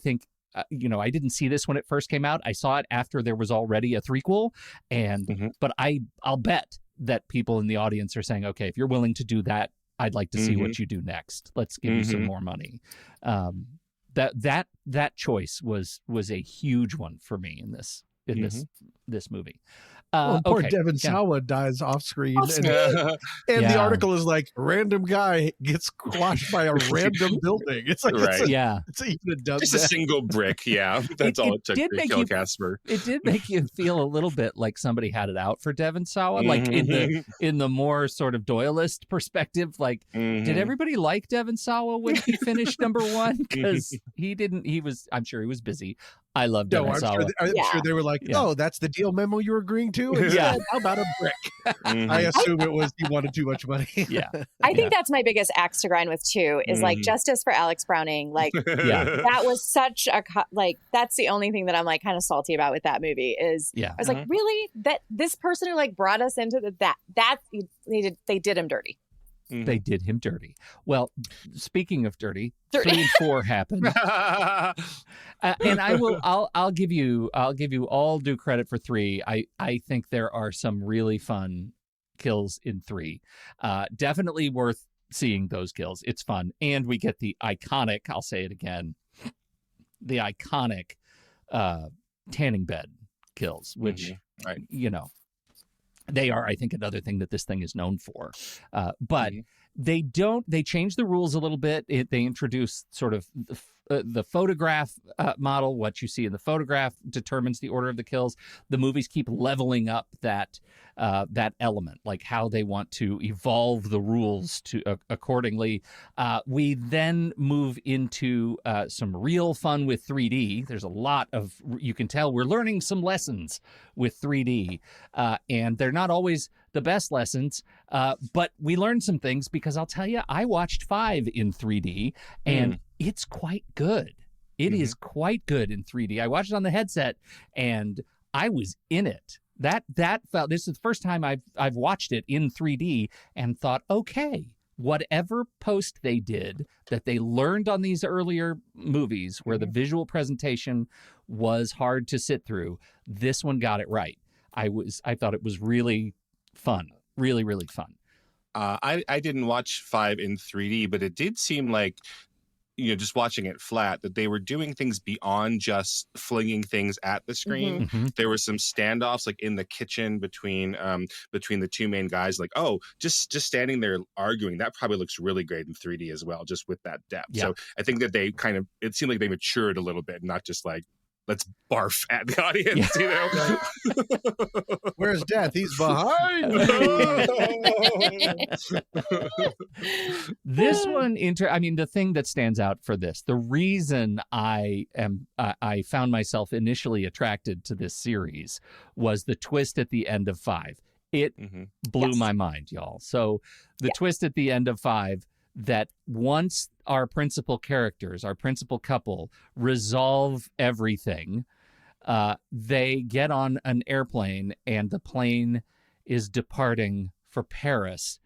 Speaker 3: think, I didn't see this when it first came out. I saw it after there was already a threequel, but I'll bet that people in the audience are saying, okay, if you're willing to do that, I'd like to see what you do next. Let's give you some more money. That choice was a huge one for me in this movie.
Speaker 4: Poor Devon Sawa dies off screen, and the article is like, random guy gets squashed by a random building. It's like, it's even a dumb
Speaker 6: just a single brick. Yeah, that's all it took to kill Casper.
Speaker 3: It did make you feel a little bit like somebody had it out for Devon Sawa, like in the more sort of Doyleist perspective. Like, did everybody like Devon Sawa when he finished number one? Because he didn't. I'm sure he was busy. I love Devon Sawa.
Speaker 4: I'm sure they were like, oh, that's the deal memo you were agreeing to? Instead, how about a brick? I assume it was he wanted too much money.
Speaker 5: I think that's my biggest axe to grind with too, is like justice for Alex Browning. Like that was such a, that's the only thing that I'm like kind of salty about with that movie is I was like, really? That this person who like brought us into they did him dirty.
Speaker 3: They did him dirty. Well, speaking of dirty, 3 and 4 happened, and I'll give you all due credit for 3. I think there are some really fun kills in 3. Definitely worth seeing those kills. It's fun, and we get the iconic. I'll say it again, the iconic tanning bed kills, which they are, I think, another thing that this thing is known for. But they change the rules a little bit. They introduce sort of the photograph model. What you see in the photograph determines the order of the kills. The movies keep leveling up that element, like how they want to evolve the rules to accordingly. We then move into some real fun with 3D. There's a lot of, you can tell we're learning some lessons with 3D, and they're not always the best lessons, but we learned some things, because I'll tell you, I watched 5 in 3D, and it's quite good. It is quite good in 3D. I watched it on the headset, and I was in it. That felt. This is the first time I've watched it in 3D and thought, okay, whatever post they did that they learned on these earlier movies where the visual presentation was hard to sit through, this one got it right. I thought it was really fun, really, really fun.
Speaker 6: I didn't watch 5 in 3D, but it did seem like, just watching it flat, that they were doing things beyond just flinging things at the screen. There were some standoffs, like in the kitchen between the two main guys. Like, oh, just standing there arguing, that probably looks really great in 3D as well, just with that depth. Yeah. So I think that they it seemed like they matured a little bit, not just like, let's barf at the audience,
Speaker 4: Where's Death? He's behind.
Speaker 3: This one, the thing that stands out for this, the reason I found myself initially attracted to this series was the twist at the end of 5. It blew my mind, y'all. So the twist at the end of 5, that once our principal characters, our principal couple, resolve everything, they get on an airplane, and the plane is departing for Paris,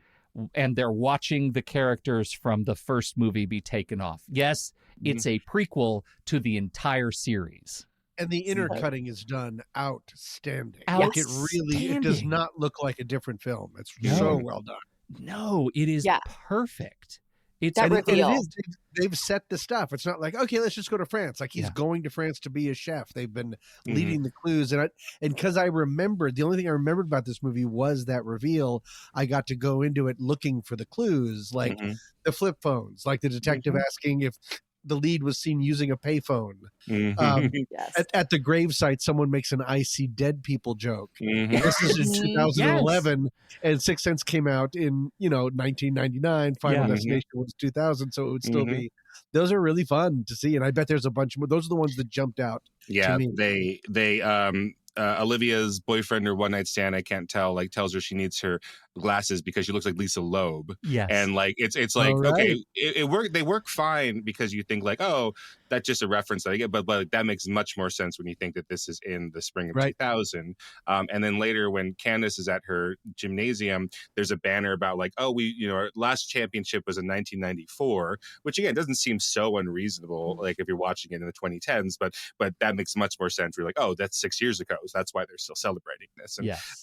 Speaker 3: and they're watching the characters from the first movie be taken off. Yes, it's a prequel to the entire series.
Speaker 4: And the intercutting is done outstanding. Like, it does not look like a different film. It's so well done.
Speaker 3: No, it is perfect. It's
Speaker 5: that reveal.
Speaker 4: They've set the stuff. It's not like, okay, let's just go to France. Like, he's going to France to be a chef. They've been leading the clues. And because I remembered, the only thing I remembered about this movie was that reveal. I got to go into it looking for the clues, like the flip phones, like the detective asking if the lead was seen using a payphone.
Speaker 5: Yes.
Speaker 4: At the gravesite, someone makes an "I see dead people" joke.
Speaker 6: Mhm.
Speaker 4: This is in
Speaker 5: Yes.
Speaker 4: 2011, and Sixth Sense came out in 1999. Final
Speaker 3: Yeah.
Speaker 4: Destination was 2000, so it would still
Speaker 6: Mhm.
Speaker 4: be. Those are really fun to see, and I bet there's a bunch more. Those are the ones that jumped out.
Speaker 6: Yeah,
Speaker 4: me.
Speaker 6: they Olivia's boyfriend or one night stand, I can't tell, like tells her she needs her glasses because she looks like Lisa Loeb.
Speaker 3: Yes.
Speaker 6: And like it's like,
Speaker 4: All right.
Speaker 6: okay, it work, they work fine because you think like, oh, that's just a reference that I get, but that makes much more sense when you think that this is in the spring of
Speaker 4: Right.
Speaker 6: 2000. And then later when Candace is at her gymnasium, there's a banner about like, oh, our last championship was in 1994, which again doesn't seem so unreasonable, like if you're watching it in the 2010s, but that makes much more sense. We're like, oh, that's 6 years ago, so that's why they're still celebrating this. And
Speaker 3: Yes.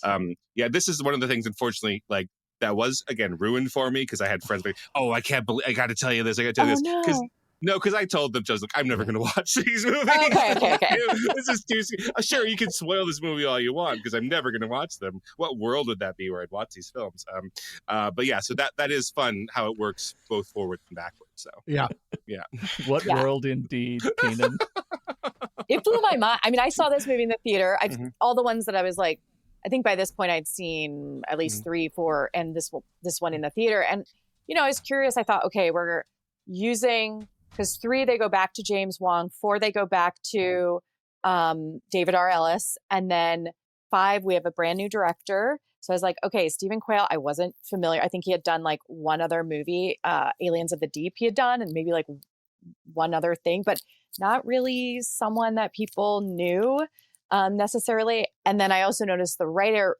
Speaker 6: this is one of the things, unfortunately, like that was again ruined for me because I had friends like, oh, I can't believe, I got to tell you this, because I told them, just like, I'm never going to watch these movies.
Speaker 5: Okay.
Speaker 6: This is too sure, you can spoil this movie all you want because I'm never going to watch them. What world would that be where I'd watch these films? But yeah, so that is fun how it works both forward and backwards. So
Speaker 4: Yeah.
Speaker 3: What world indeed, Kynan?
Speaker 5: It blew my mind. I mean, I saw this movie in the theater.
Speaker 6: Mhm.
Speaker 5: All the ones that I was like, I think by this point I'd seen at least
Speaker 6: Mhm.
Speaker 5: 3, 4, and this one in the theater. And I was curious. I thought, okay, we're using, because 3 they go back to James Wong, 4 they go back to David R. Ellis, and then 5 we have a brand new director. So I was like, okay, Stephen Quayle, I wasn't familiar. I think he had done like one other movie, Aliens of the Deep he had done, and maybe like one other thing, but not really someone that people knew necessarily. And then I also noticed the writer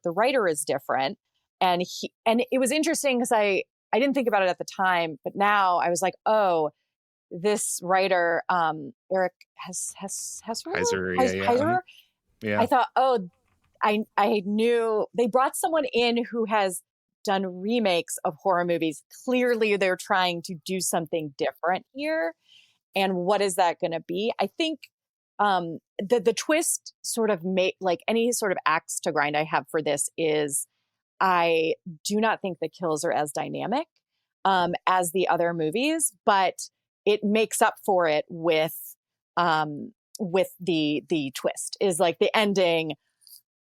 Speaker 5: is different, and it was interesting because I didn't think about it at the time, but now I was like, oh, this writer, Eric Heiser.
Speaker 6: Yeah.
Speaker 5: I thought, oh, I knew they brought someone in who has done remakes of horror movies. Clearly, they're trying to do something different here. And what is that going to be? I think the twist sort of made, like any sort of axe to grind I have for this is I do not think the kills are as dynamic as the other movies, but it makes up for it with the twist is like the ending.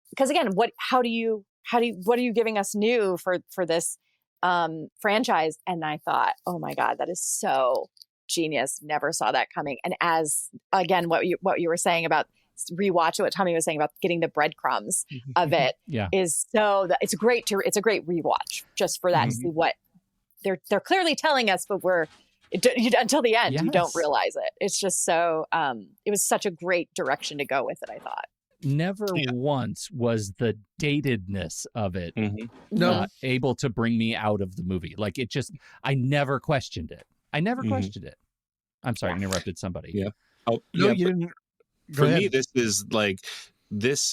Speaker 5: Because again, what are you giving us new for this franchise? And I thought, oh my God, that is so genius. Never saw that coming. And as again, what you were saying about rewatch, what Tommy was saying about getting the breadcrumbs of it is so that it's a great rewatch just for that to see what they're clearly telling us, but until the end, you don't realize it. It's just so it was such a great direction to go with it, I thought.
Speaker 3: Never once was the datedness of it able to bring me out of the movie. Like it just, I never questioned it. Questioned it. I'm sorry, I interrupted somebody.
Speaker 6: Yeah. Oh,
Speaker 4: No,
Speaker 6: yeah,
Speaker 4: you didn't.
Speaker 6: For me, this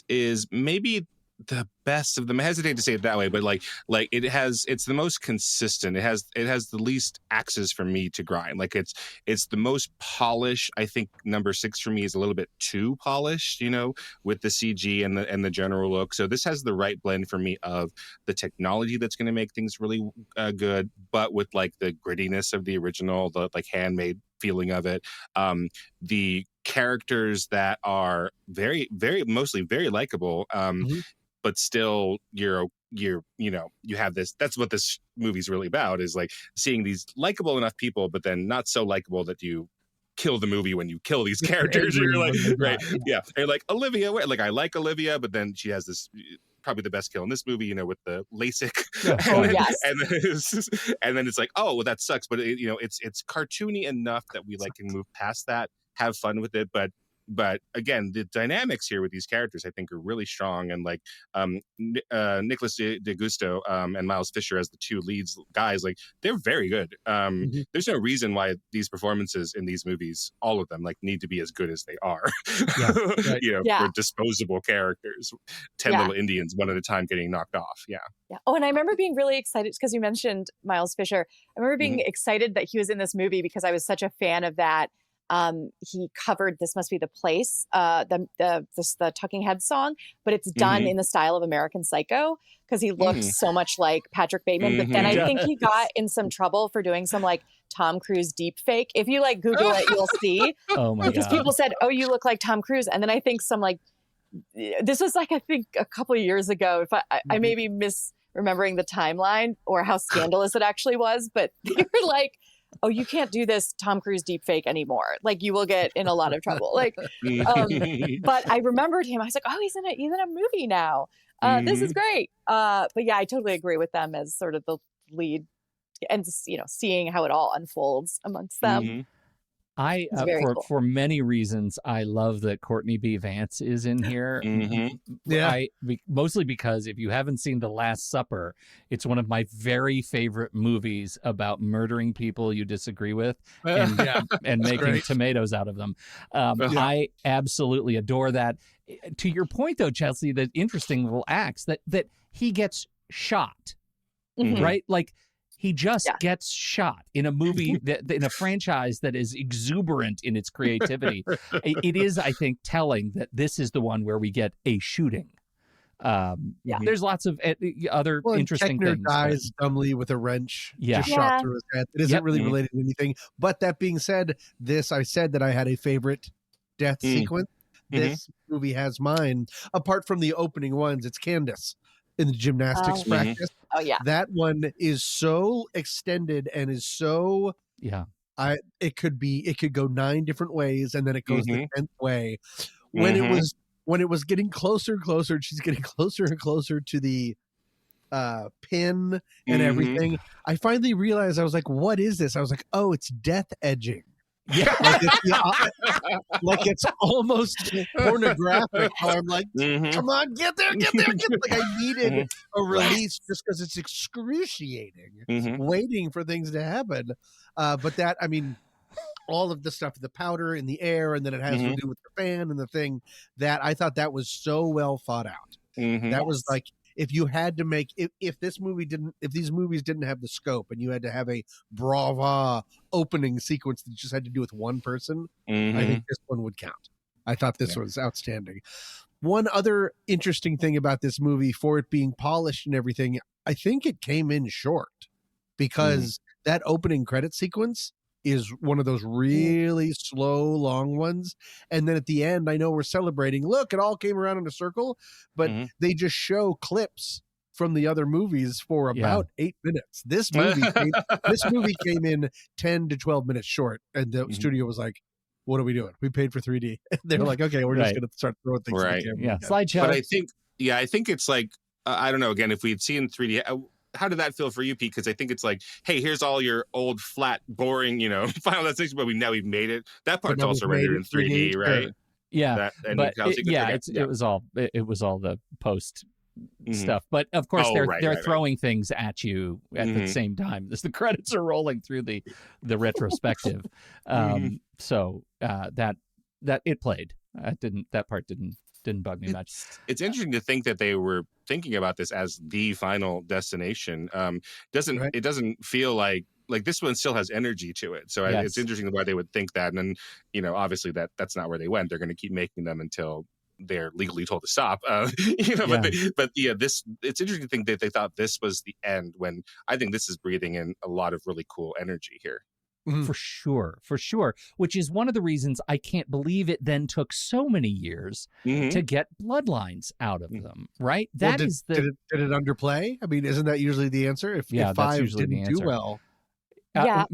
Speaker 6: is maybe the best of them. I hesitate to say it that way, but it's the most consistent. It has the least axes for me to grind. Like it's the most polished. I think number 6 for me is a little bit too polished, with the CG and the general look. So this has the right blend for me of the technology that's going to make things really good, but with like the grittiness of the original, the like handmade feeling of it. The characters that are very, very mostly very likable. But still you have this, that's what this movie's really about, is like seeing these likable enough people, but then not so likable that you kill the movie when you kill these characters. And you're like, right. Yeah. And like Olivia, like I like Olivia, but then she has this probably the best kill in this movie, with the LASIK. And then it's like, oh, well, that sucks. But it's cartoony enough that we like can move past that, have fun with it. But again, the dynamics here with these characters, I think, are really strong. And like Nicholas De Gusto and Miles Fisher as the 2 leads guys, like they're very good. There's no reason why these performances in these movies, all of them, like need to be as good as they are. For disposable characters, 10 little Indians one at a time getting knocked off. Yeah.
Speaker 5: Oh, and I remember being really excited because you mentioned Miles Fisher. I remember being excited that he was in this movie because I was such a fan of that he covered "This Must Be the Place," the Talking Heads song, but it's done in the style of American Psycho because he looks so much like Patrick Bateman. But then I think he got in some trouble for doing some like Tom Cruise deep fake. If you like Google it, you'll see.
Speaker 3: Oh my
Speaker 5: because
Speaker 3: God.
Speaker 5: people said, "Oh, you look like Tom Cruise," and then I think some like this was like I think a couple of years ago. If I may be misremembering the timeline or how scandalous it actually was, but they were like, "Oh, you can't do this Tom Cruise deep fake anymore. Like you will get in a lot of trouble." Like, but I remembered him. I was like, "Oh, he's in a movie now. This is great." But yeah, I totally agree with them as sort of the lead, and seeing how it all unfolds amongst them.
Speaker 3: I
Speaker 5: cool.
Speaker 3: for many reasons I love that Courtney B. Vance is in here. Mostly because if you haven't seen The Last Supper, it's one of my very favorite movies about murdering people you disagree with and making
Speaker 4: great.
Speaker 3: tomatoes out of them. I absolutely adore that. To your point though, Chelsea, the interesting little acts that he gets shot, right? Like he just gets shot in a movie in a franchise that is exuberant in its creativity. It is, I think, telling that this is the one where we get a shooting. There's lots of other interesting
Speaker 4: Keckner
Speaker 3: things.
Speaker 4: dies dumbly with a wrench, just
Speaker 5: Yeah.
Speaker 4: shot through his head. It isn't really related to anything. But that being said, I said that I had a favorite death sequence. This movie has mine. Apart from the opening ones, it's Candace in the gymnastics practice.
Speaker 5: Oh yeah,
Speaker 4: that one is so extended and is so it could go 9 different ways, and then it goes the 10th way. When it was getting closer and closer, she's getting closer and closer to the pin and everything. I finally realized, I was like, "What is this?" I was like, "Oh, it's death edging." Yeah, like it's almost pornographic. I'm like, "Come on, get there, get there, get there." Like I needed a release just because it's excruciating waiting for things to happen. But that, I mean, all of the stuff, the powder in the air, and then it has to do with the fan and the thing, that I thought that was so well thought out. That was like, if you had to make, if these movies didn't have the scope and you had to have a brava opening sequence that just had to do with one person, I think this one would count. I thought this was outstanding. One other interesting thing about this movie, for it being polished and everything, I think it came in short because that opening credit sequence is one of those really slow, long ones. And then at the end, I know we're celebrating, look, it all came around in a circle, but they just show clips from the other movies for about 8 minutes. This movie came in 10 to 12 minutes short. And the studio was like, "What are we doing? We paid for 3D." They were like, "Okay, we're just going to start throwing things in the camera."
Speaker 3: Slideshow.
Speaker 6: But I think it's like, I don't know, again, if we'd seen 3D, how did that feel for you, Pete? Because I think it's like, hey, here's all your old, flat, boring, Final Destination, but we've made it. That part's also rendered in 3D, right?
Speaker 3: Yeah, it was all the post stuff. But of course, they're throwing things at you at the same time as the credits are rolling through the retrospective. So that it played. That part didn't bug me much.
Speaker 6: It's interesting to think that they were thinking about this as the Final Destination. It doesn't feel like this one still has energy to it. So it's interesting why they would think that. And then, obviously that's not where they went. They're going to keep making them until they're legally told to stop. It's interesting to think that they thought this was the end, when I think this is breathing in a lot of really cool energy here.
Speaker 3: For sure. Which is one of the reasons I can't believe it then took so many years to get Bloodlines out of them, right? Did
Speaker 4: it underplay? I mean, isn't that usually the answer? If 5 didn't do well.
Speaker 5: I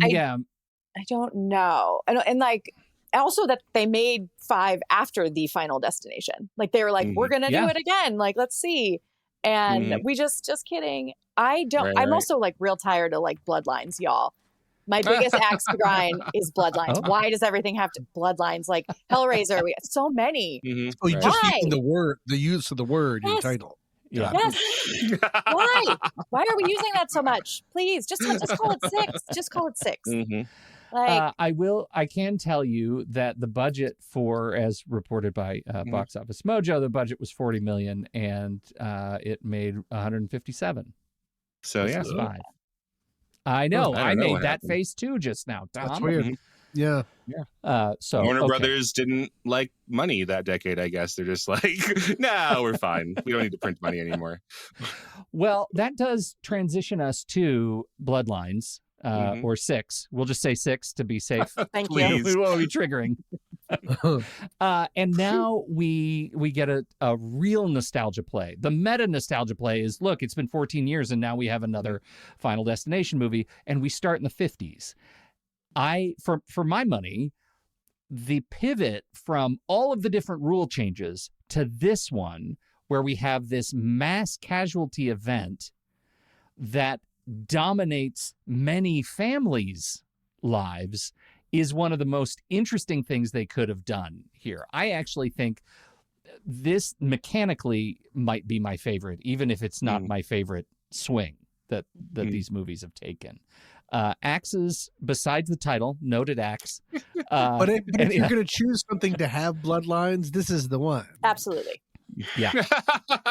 Speaker 5: don't know. And like, also that they made 5 after the Final Destination. Like they were like, we're going to do it again. Like, let's see. And we just kidding. I'm also like real tired of like Bloodlines, y'all. My biggest axe to grind is Bloodlines. Oh. Why does everything have to Bloodlines? Like Hellraiser, we have so many.
Speaker 4: Oh, you just using the use of the word in title.
Speaker 3: Yeah.
Speaker 5: Yes. Why are we using that so much? Please, just call it 6. Just call it 6.
Speaker 3: I can tell you that the budget for, as reported by Box Office Mojo, the budget was $40 million and it made 157.
Speaker 6: So yeah,
Speaker 3: 5. I know. I made that face too just now, Tom.
Speaker 4: That's weird. Yeah.
Speaker 3: So
Speaker 6: Warner
Speaker 3: okay.
Speaker 6: Brothers didn't like money that decade, I guess. They're just like, nah, we're fine. We don't need to print money anymore.
Speaker 3: Well, that does transition us to Bloodlines,
Speaker 6: Mhm.
Speaker 3: or 6. We'll just say 6 to be safe.
Speaker 5: Thank you.
Speaker 6: Please.
Speaker 3: We won't be triggering. And now we get a real nostalgia play. The meta nostalgia play is, look, it's been 14 years and now we have another Final Destination movie, and we start in the 50s. For my money, the pivot from all of the different rule changes to this one, where we have this mass casualty event that dominates many families' lives, is one of the most interesting things they could have done here. I actually think this mechanically might be my favorite, even if it's not my favorite swing that these movies have taken. Axes, besides the title, noted axe.
Speaker 4: But if you're going to choose something to have Bloodlines, this is the one.
Speaker 5: Absolutely.
Speaker 3: Yeah.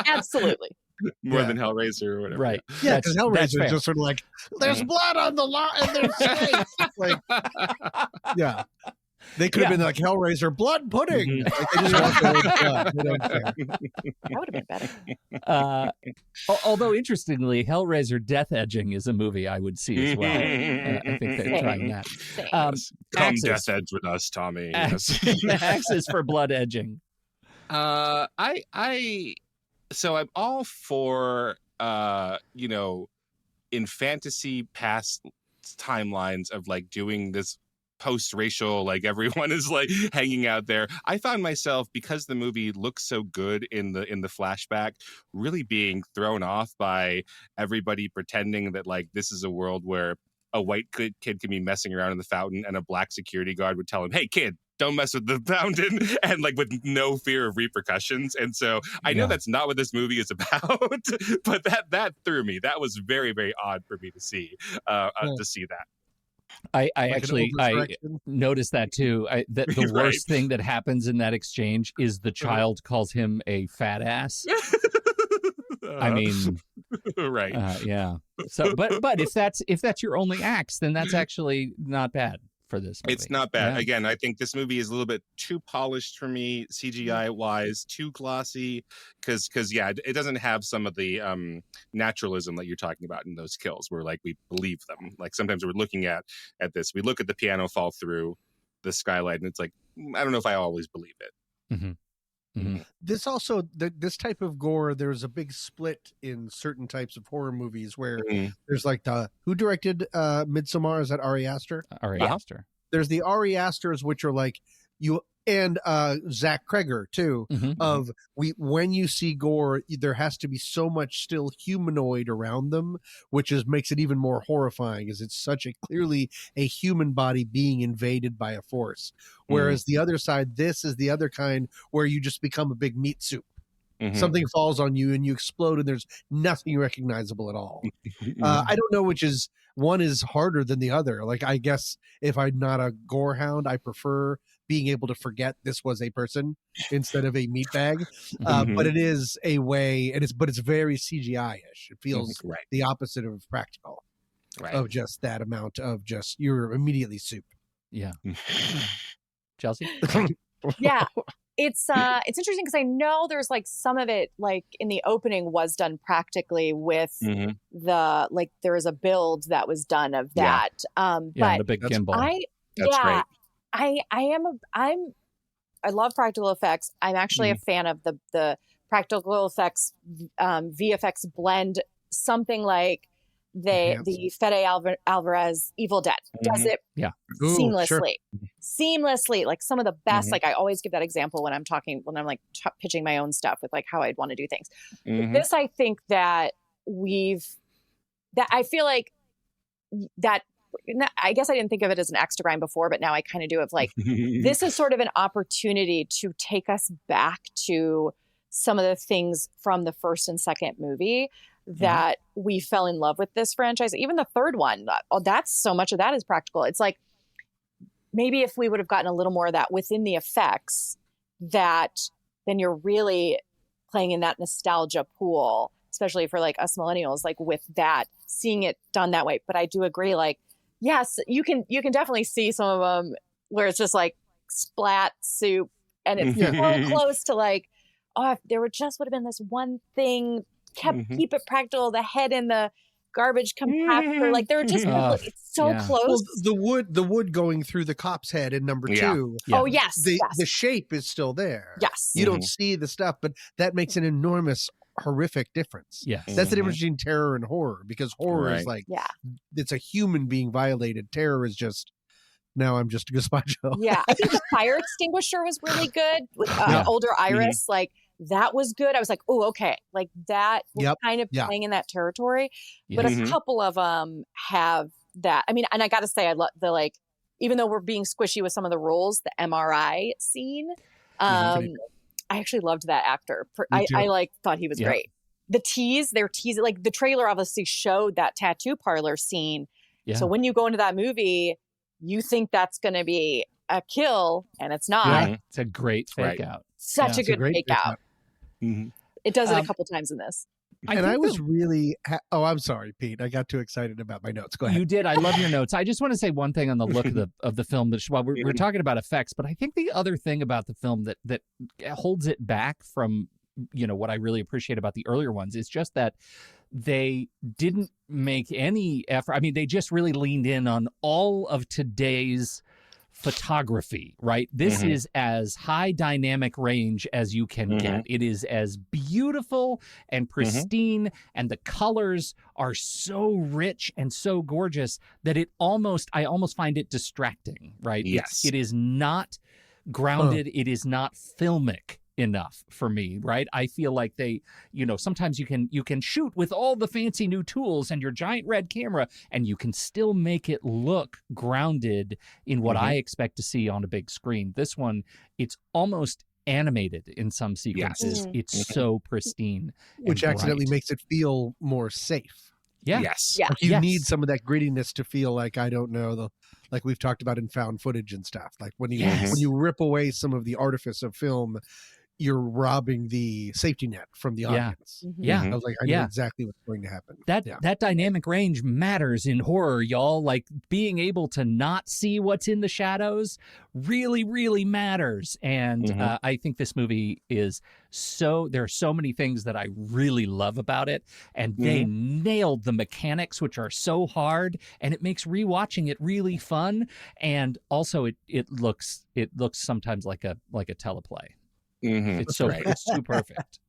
Speaker 5: Absolutely.
Speaker 6: More than Hellraiser or whatever.
Speaker 3: Right.
Speaker 4: Yeah, because
Speaker 3: That's
Speaker 4: Hellraiser is
Speaker 3: fair.
Speaker 4: just sort of like, there's blood on the line and there's snakes. It's like, yeah. They could have been like Hellraiser, blood pudding. Like, they just want the word blood. They don't care.
Speaker 5: That would have been better.
Speaker 3: Although, interestingly, Hellraiser Death Edging is a movie I would see as well. I think they're trying that.
Speaker 5: Same.
Speaker 6: Come
Speaker 3: Axes.
Speaker 6: Death Edge with us, Tommy. Yes.
Speaker 3: Axes for blood edging.
Speaker 6: So I'm all for in fantasy past timelines of like doing this post-racial, like everyone is like hanging out there. I found myself, because the movie looks so good in the flashback, really being thrown off by everybody pretending that like this is a world where a white kid can be messing around in the fountain and a black security guard would tell him, hey kid, don't mess with the fountain, and like with no fear of repercussions. And so I know that's not what this movie is about, but that threw me. That was very, very odd for me to see that.
Speaker 3: I
Speaker 4: Like
Speaker 3: actually noticed that too. The
Speaker 6: Right.
Speaker 3: worst thing that happens in that exchange is the child calls him a fat ass. I mean,
Speaker 6: right.
Speaker 3: yeah. So, but if that's your only axe, then that's actually not bad for this movie.
Speaker 6: It's not bad.
Speaker 3: Yeah.
Speaker 6: Again, I think this movie is a little bit too polished for me, CGI wise, too glossy, because it doesn't have some of the naturalism that you're talking about in those kills, where like we believe them. Like sometimes we're looking at this, we look at the piano fall through the skylight, and it's like, I don't know if I always believe it.
Speaker 3: Mm-hmm. Mm-hmm.
Speaker 4: This also, this type of gore, there's a big split in certain types of horror movies where there's like who directed Midsommar? Is that Ari Aster?
Speaker 3: Ari Aster.
Speaker 4: There's the Ari Asters, which are like you, and Zach Kreger too, of when you see gore, there has to be so much still humanoid around them, which makes it even more horrifying, as it's such a clearly a human body being invaded by a force. Whereas the other side, this is the other kind where you just become a big meat soup. Something falls on you and you explode and there's nothing recognizable at all. I don't know which is, one is harder than the other. Like, I guess if I'm not a gore hound, I prefer being able to forget this was a person instead of a meat bag. But it is a way, and it's very CGI-ish. It feels the opposite of practical, of just that amount of just, you're immediately soup.
Speaker 3: Yeah. Chelsea?
Speaker 5: Yeah. It's interesting because I know there's like some of it, like in the opening, was done practically with the, like there was a build that was done of that. But
Speaker 3: the big gimbal.
Speaker 6: Great.
Speaker 5: I love practical effects. I'm actually a fan of the practical effects VFX blend, something like the Fede Alvarez Evil Dead does it seamlessly. Seamlessly, like some of the best. Like I always give that example when I'm like pitching my own stuff with like how I'd want to do things. This, I think that I feel like that. I guess I didn't think of it as an extra grind before, but now I kind of do. Of like, this is sort of an opportunity to take us back to some of the things from the first and second movie that we fell in love with this franchise. Even the third one, that's so much of that is practical. It's like, maybe if we would have gotten a little more of that within the effects, that then you're really playing in that nostalgia pool, especially for like us millennials, like with that, seeing it done that way. But I do agree, like, yes, you can definitely see some of them where it's just like splat soup, and it's so close to like, oh, if there would have been this one thing, keep it practical, the head in the garbage compactor, like they're just it's so close.
Speaker 4: Well, the wood going through the cop's head in number 2.
Speaker 5: Oh yes,
Speaker 4: the shape is still there.
Speaker 5: Yes,
Speaker 4: you don't see the stuff, but that makes an enormous horrific difference.
Speaker 3: Yes.
Speaker 4: That's the difference between terror and horror, because horror is like, it's a human being violated. Terror is just, now I'm just a gazpacho.
Speaker 5: Yeah, I think the fire extinguisher was really good with older Iris. Like that was good. I was like, oh, okay, like that was kind of playing in that territory. But a couple of them have that. I mean, and I got to say, I love the like, even though we're being squishy with some of the roles, the MRI scene. I actually loved that actor. I like thought he was great. The they're teasing, like the trailer obviously showed that tattoo parlor scene. Yeah. So when you go into that movie, you think that's going to be a kill, and it's not.
Speaker 3: Yeah. It's a great fake out.
Speaker 5: Such a good fake out. It does it a couple times in this.
Speaker 4: I was really I'm sorry, Pete. I got too excited about my notes. Go ahead.
Speaker 3: You did. I love your notes. I just want to say one thing on the look of the film. That while we're talking about effects, but I think the other thing about the film that holds it back from what I really appreciate about the earlier ones is just that they didn't make any effort. I mean, they just really leaned in on all of today's photography, right? This is as high dynamic range as you can get. It is as beautiful and pristine, and the colors are so rich and so gorgeous that I almost find it distracting, right?
Speaker 6: Yes.
Speaker 3: It is not grounded. It is not filmic enough for me, right? I feel like they, sometimes you can shoot with all the fancy new tools and your giant red camera, and you can still make it look grounded in what I expect to see on a big screen. This one, it's almost animated in some sequences. It's so pristine,
Speaker 4: which accidentally makes it feel more safe.
Speaker 3: Yeah.
Speaker 6: Yes.
Speaker 5: Yeah.
Speaker 4: Like you need some of that grittiness to feel like, I don't know, like we've talked about in found footage and stuff. Like when you rip away some of the artifice of film, you're robbing the safety net from the audience.
Speaker 3: Yeah.
Speaker 4: I was like, I know exactly what's going to happen.
Speaker 3: That dynamic range matters in horror, y'all. Like being able to not see what's in the shadows really, really matters. And I think this movie is there are so many things that I really love about it. And they nailed the mechanics, which are so hard, and it makes rewatching it really fun. And also it looks sometimes like a teleplay. It's too perfect.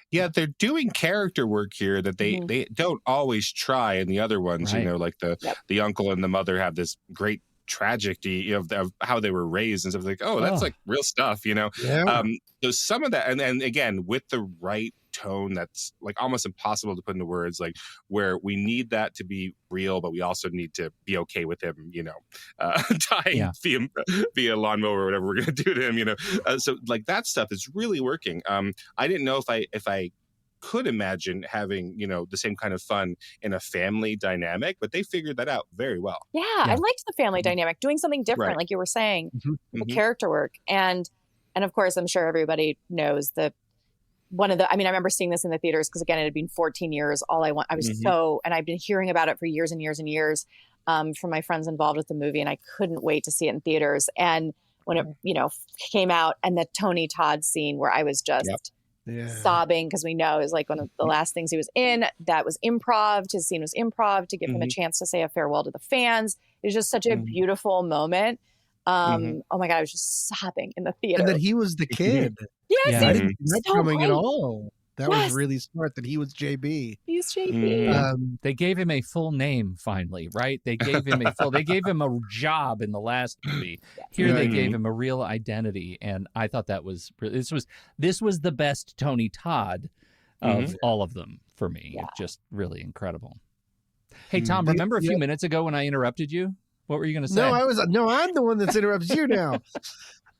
Speaker 6: Yeah, they're doing character work here that they don't always try in the other ones.
Speaker 3: Right.
Speaker 6: Like the uncle and the mother have this great tragedy of how they were raised and stuff. Like, that's like real stuff, Yeah. So some of that, and again, with the right tone, that's like almost impossible to put into words, like where we need that to be real, but we also need to be okay with him, dying via lawnmower or whatever we're going to do to him, so like that stuff is really working. I didn't know if I could imagine having, the same kind of fun in a family dynamic, but they figured that out very well.
Speaker 5: Yeah. I liked the family dynamic, doing something different, like you were saying, the character work. And of course, I'm sure everybody knows I remember seeing this in the theaters because, again, it had been 14 years. I was and I've been hearing about it for years and years and years from my friends involved with the movie, and I couldn't wait to see it in theaters. And when it, came out, and the Tony Todd scene where I was just sobbing, because we know it was like one of the last things he was in. That was improv. His scene was improv to give him a chance to say a farewell to the fans. It was just such a beautiful moment. Oh my God, I was just sobbing in the theater.
Speaker 4: And that he was the kid.
Speaker 5: Yes,
Speaker 4: I didn't see that coming at all. That was really smart that he was JB.
Speaker 5: He's JB.
Speaker 3: They gave him a full name finally, right? They gave him a job in the last movie. Here they gave him a real identity, and I thought this was the best Tony Todd of all of them for me. Yeah. Just really incredible. Hey Tom, remember a few minutes ago when I interrupted you? What were you going to say?
Speaker 4: I'm the one that's interrupted you now.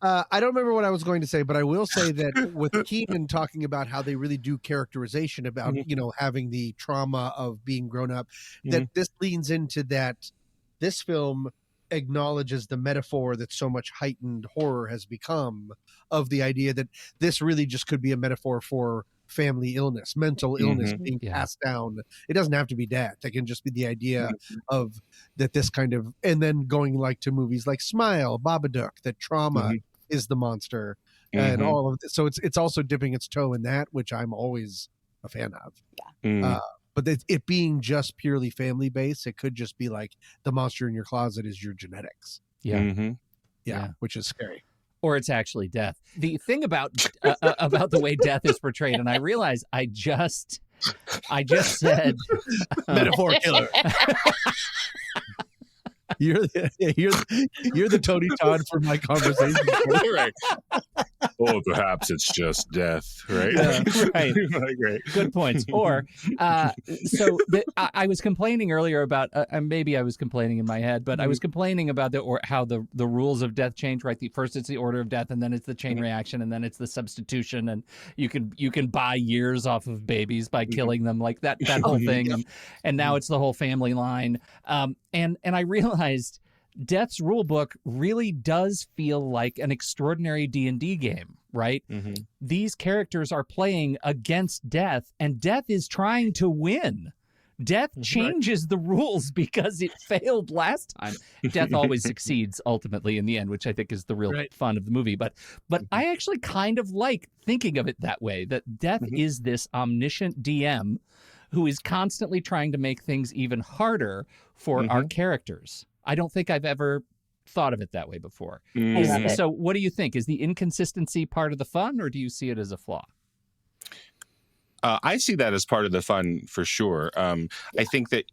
Speaker 4: I don't remember what I was going to say, but I will say that with Kynan talking about how they really do characterization about, having the trauma of being grown up, that this leans into that. This film acknowledges the metaphor that so much heightened horror has become, of the idea that this really just could be a metaphor for family illness, mental illness being
Speaker 3: Yeah.
Speaker 4: passed down. It doesn't have to be death. It can just be the idea of that this kind of, and then going like to movies like Smile, Babadook, that trauma is the monster and all of this. So it's also dipping its toe in that, which I'm always a fan of. But it being just purely family based, it could just be like the monster in your closet is your genetics.
Speaker 3: Yeah.
Speaker 4: Which is scary.
Speaker 3: Or it's actually death. The thing about the way death is portrayed, and I realize I just said
Speaker 4: Metaphor killer. You're the Tony Todd for my conversation.
Speaker 6: Right. Or perhaps it's just death, right?
Speaker 3: Right.
Speaker 6: Right.
Speaker 3: Good points. Or I was complaining earlier about maybe I was complaining in my head, but I was complaining about how the rules of death change. Right, first it's the order of death, and then it's the chain reaction, and then it's the substitution, and you can buy years off of babies by killing them, like that whole thing, and now it's the whole family line. And I realized Death's rulebook really does feel like an extraordinary D&D game, right? These characters are playing against Death, and Death is trying to win. Death changes the rules because it failed last time. Death always succeeds ultimately in the end, which I think is the real fun of the movie. But I actually kind of like thinking of it that way, that Death is this omniscient DM who is constantly trying to make things even harder for our characters. I don't think I've ever thought of it that way before. So what do you think? Is the inconsistency part of the fun, or do you see it as a flaw?
Speaker 6: I see that as part of the fun for sure. I think that,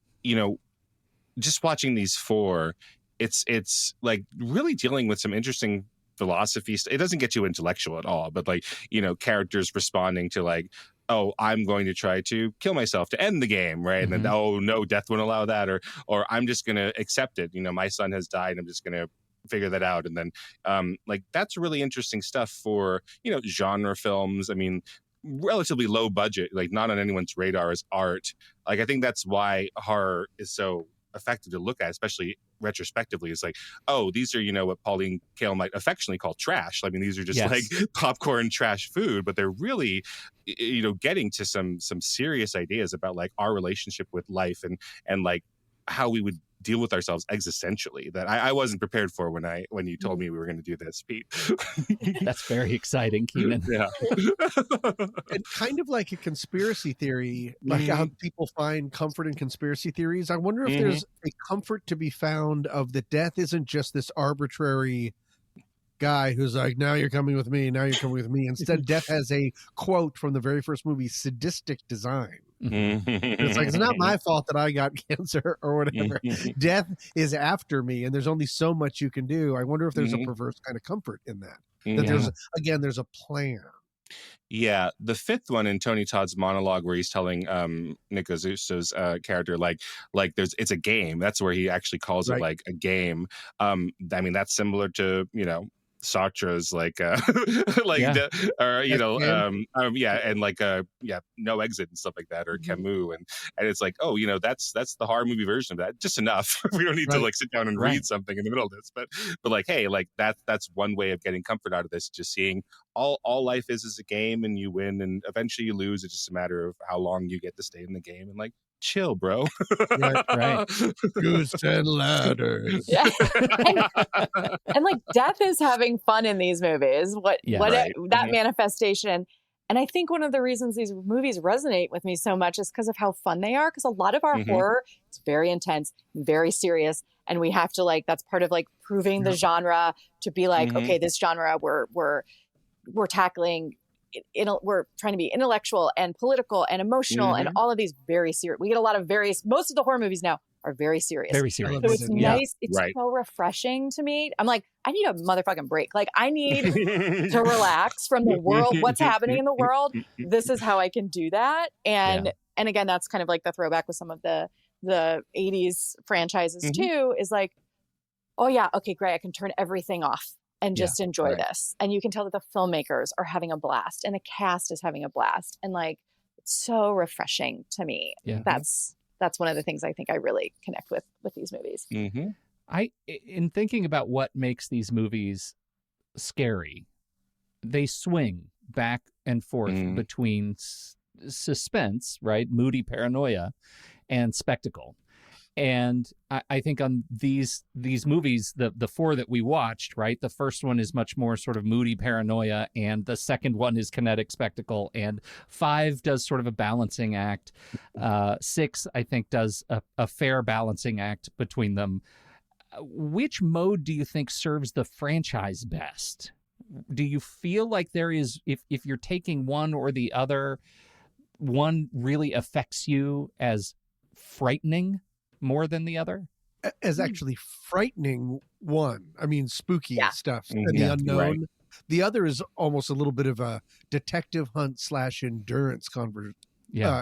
Speaker 6: just watching these four, it's like really dealing with some interesting philosophy. It doesn't get too intellectual at all, but characters responding to like, oh, I'm going to try to kill myself to end the game, right? And then, oh no, death won't allow that, or I'm just going to accept it. My son has died. I'm just going to figure that out. And then, that's really interesting stuff for genre films. I mean, relatively low budget, like not on anyone's radar as art. Like I think that's why horror is so effective to look at, especially retrospectively. It's like, oh, these are what Pauline Kael might affectionately call trash. I mean, these are just like popcorn trash food, but they're really getting to some serious ideas about like our relationship with life and like how we would deal with ourselves existentially that I wasn't prepared for when you told me we were going to do this, Pete.
Speaker 3: That's very exciting, Kynan.
Speaker 6: Yeah.
Speaker 4: And kind of like a conspiracy theory, like how people find comfort in conspiracy theories. I wonder if there's a comfort to be found of that death isn't just this arbitrary guy who's like, now you're coming with me, now you're coming with me. Instead, death has a quote from the very first movie, sadistic design. It's like, it's not my fault that I got cancer or whatever. Death is after me, and there's only so much you can do. I wonder if there's a perverse kind of comfort in that. That there's a plan.
Speaker 6: Yeah, the fifth one in Tony Todd's monologue where he's telling Nick Azuso's character like it's a game. That's where he actually calls it like a game. I mean, that's similar to Sartre's No Exit and stuff like that, or Camus, and it's like, oh, that's the horror movie version of that. Just enough. We don't need to like sit down and read something in the middle of this, but like, hey, like that's one way of getting comfort out of this. Just seeing all life is a game, and you win, and eventually you lose. It's just a matter of how long you get to stay in the game, and like, chill, bro.
Speaker 3: Right.
Speaker 4: Goose and ladders.
Speaker 5: Yeah. and like death is having fun in these movies. That manifestation. And I think one of the reasons these movies resonate with me so much is because of how fun they are. Because a lot of our horror is very intense, very serious, and we have to that's part of like proving the genre to be like, okay, this genre we're tackling. We're trying to be intellectual and political and emotional and all of these very serious. We get a lot of most of the horror movies now are very serious.
Speaker 3: Very serious.
Speaker 5: So it's nice. It's so refreshing to me. I'm like, I need a motherfucking break. Like I need to relax from the world. What's happening in the world? This is how I can do that. And again, that's kind of like the throwback with some of the 80s franchises too, is like, oh yeah, okay, great. I can turn everything off and just enjoy this. And you can tell that the filmmakers are having a blast and the cast is having a blast. And like, it's so refreshing to me. Yeah. That's one of the things I think I really connect with these movies.
Speaker 3: In thinking about what makes these movies scary, they swing back and forth between suspense, right, moody paranoia, and spectacle. And I think on these movies, the four that we watched, right, the first one is much more sort of moody paranoia, and the second one is kinetic spectacle, and 5 does sort of a balancing act. 6, I think, does a fair balancing act between them. Which mode do you think serves the franchise best? Do you feel like there is, if you're taking one or the other, one really affects you as frightening more than the other?
Speaker 4: As actually frightening one. I mean, spooky stuff and the
Speaker 3: Yeah,
Speaker 4: unknown.
Speaker 6: right.
Speaker 4: The other is almost a little bit of a detective hunt / endurance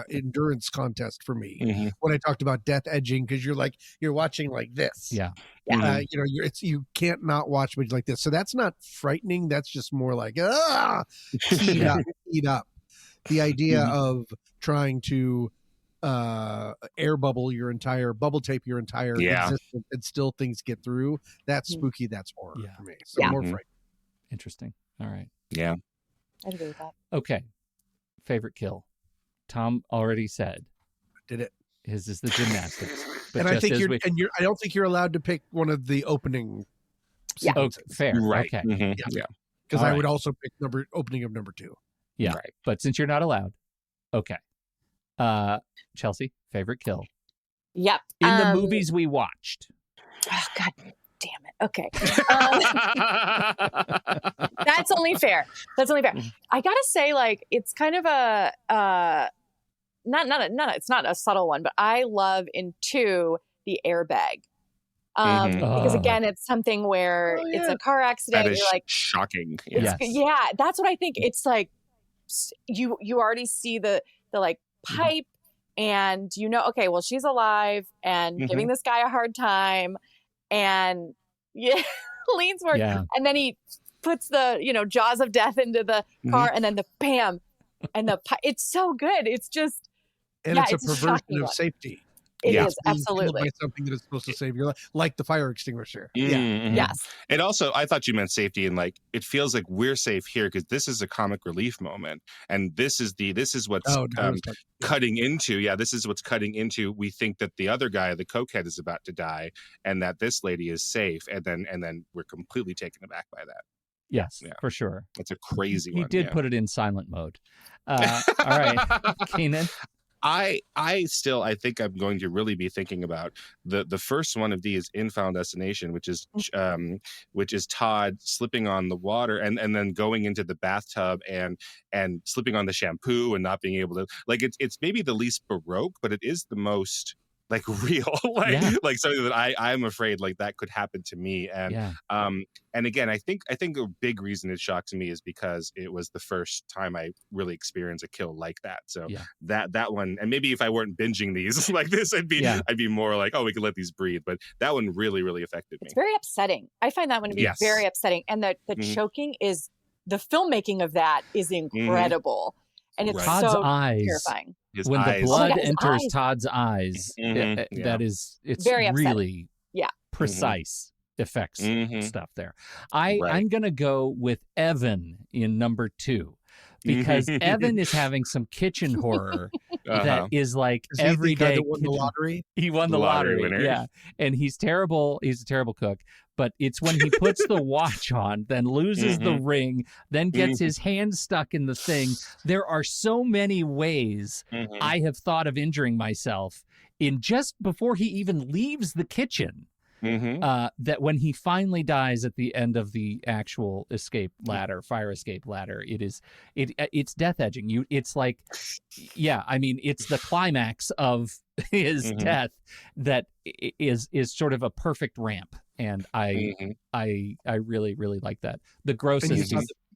Speaker 4: endurance contest for me. When I talked about death edging, because you're watching like this.
Speaker 3: Yeah.
Speaker 4: You can't not watch movies like this. So that's not frightening. That's just more like heat up. The idea of trying to bubble tape your entire existence and still things get through. That's spooky. That's horror for me. So more frightening.
Speaker 3: Interesting. All right.
Speaker 6: Yeah.
Speaker 5: I'd agree with that.
Speaker 3: Okay. Favorite kill. Tom already said
Speaker 4: Did it?
Speaker 3: his is the gymnastics. But
Speaker 4: And I think
Speaker 3: just
Speaker 4: I don't think you're allowed to pick one of the opening.
Speaker 3: Oh,
Speaker 4: sequences.
Speaker 3: fair.
Speaker 6: Right.
Speaker 3: Okay.
Speaker 6: Yeah.
Speaker 4: Because
Speaker 3: All
Speaker 4: I
Speaker 3: right.
Speaker 4: would also pick opening of number 2.
Speaker 3: Yeah.
Speaker 6: Right.
Speaker 3: But since you're not allowed, okay. Chelsea, favorite kill
Speaker 5: Yep.
Speaker 3: in the movies we watched.
Speaker 5: Oh, God damn it. Okay. That's only fair. I gotta say, like, it's kind of a it's not a subtle one, but I love in 2 the airbag. Because again, it's something where it's a car accident.
Speaker 6: That is
Speaker 5: You're like
Speaker 6: shocking.
Speaker 3: Yes.
Speaker 5: yeah, that's what I think. It's like you already see the like pipe, and okay, well, she's alive and giving this guy a hard time, and leans forward, and then he puts the jaws of death into the car, and then the bam, and it's so good. It's just
Speaker 4: It's a
Speaker 5: it's
Speaker 4: perversion of safety.
Speaker 5: It
Speaker 6: Yeah.
Speaker 5: is
Speaker 4: Being killed
Speaker 5: absolutely.
Speaker 4: by something that is supposed to save your life, like the fire extinguisher.
Speaker 5: Yes.
Speaker 6: And also, I thought you meant safety, and like it feels like we're safe here because this is a comic relief moment, and this is what's cutting into. Yeah, this is what's cutting into. We think that the other guy, the cokehead, is about to die, and that this lady is safe, and then we're completely taken aback by that.
Speaker 3: Yes, for sure.
Speaker 6: That's a crazy
Speaker 3: He
Speaker 6: one.
Speaker 3: did put it in silent mode. All right, Kynan.
Speaker 6: I think I'm going to really be thinking about the first one of these in Final Destination, which is Todd slipping on the water and then going into the bathtub and slipping on the shampoo and not being able to, like, it's maybe the least Baroque, but it is the most like real, like something that I'm afraid like that could happen to me. And again, I think a big reason it shocks me is because it was the first time I really experienced a kill like that. So that one, and maybe if I weren't binging these like this, I'd be more like, oh, we can let these breathe. But that one really, really affected me.
Speaker 5: It's very upsetting. I find that one to be very upsetting. And the choking is, the filmmaking of that is incredible. And it's
Speaker 3: Todd's
Speaker 5: so
Speaker 3: eyes,
Speaker 5: terrifying.
Speaker 3: When the blood enters Todd's eyes, it's
Speaker 5: very
Speaker 3: really precise effects stuff there. I'm going to go with Evan in number 2 because Evan is having some kitchen horror that is like every day.
Speaker 4: He won the lottery.
Speaker 3: He won the lottery
Speaker 6: winner.
Speaker 3: And he's terrible. He's a terrible cook. But it's when he puts the watch on, then loses the ring, then gets his hand stuck in the thing. There are so many ways I have thought of injuring myself in just before he even leaves the kitchen. That when he finally dies at the end of the actual fire escape ladder, it's death edging. It's like, it's the climax of his death that is sort of a perfect ramp. And I really, really like that. The grossest.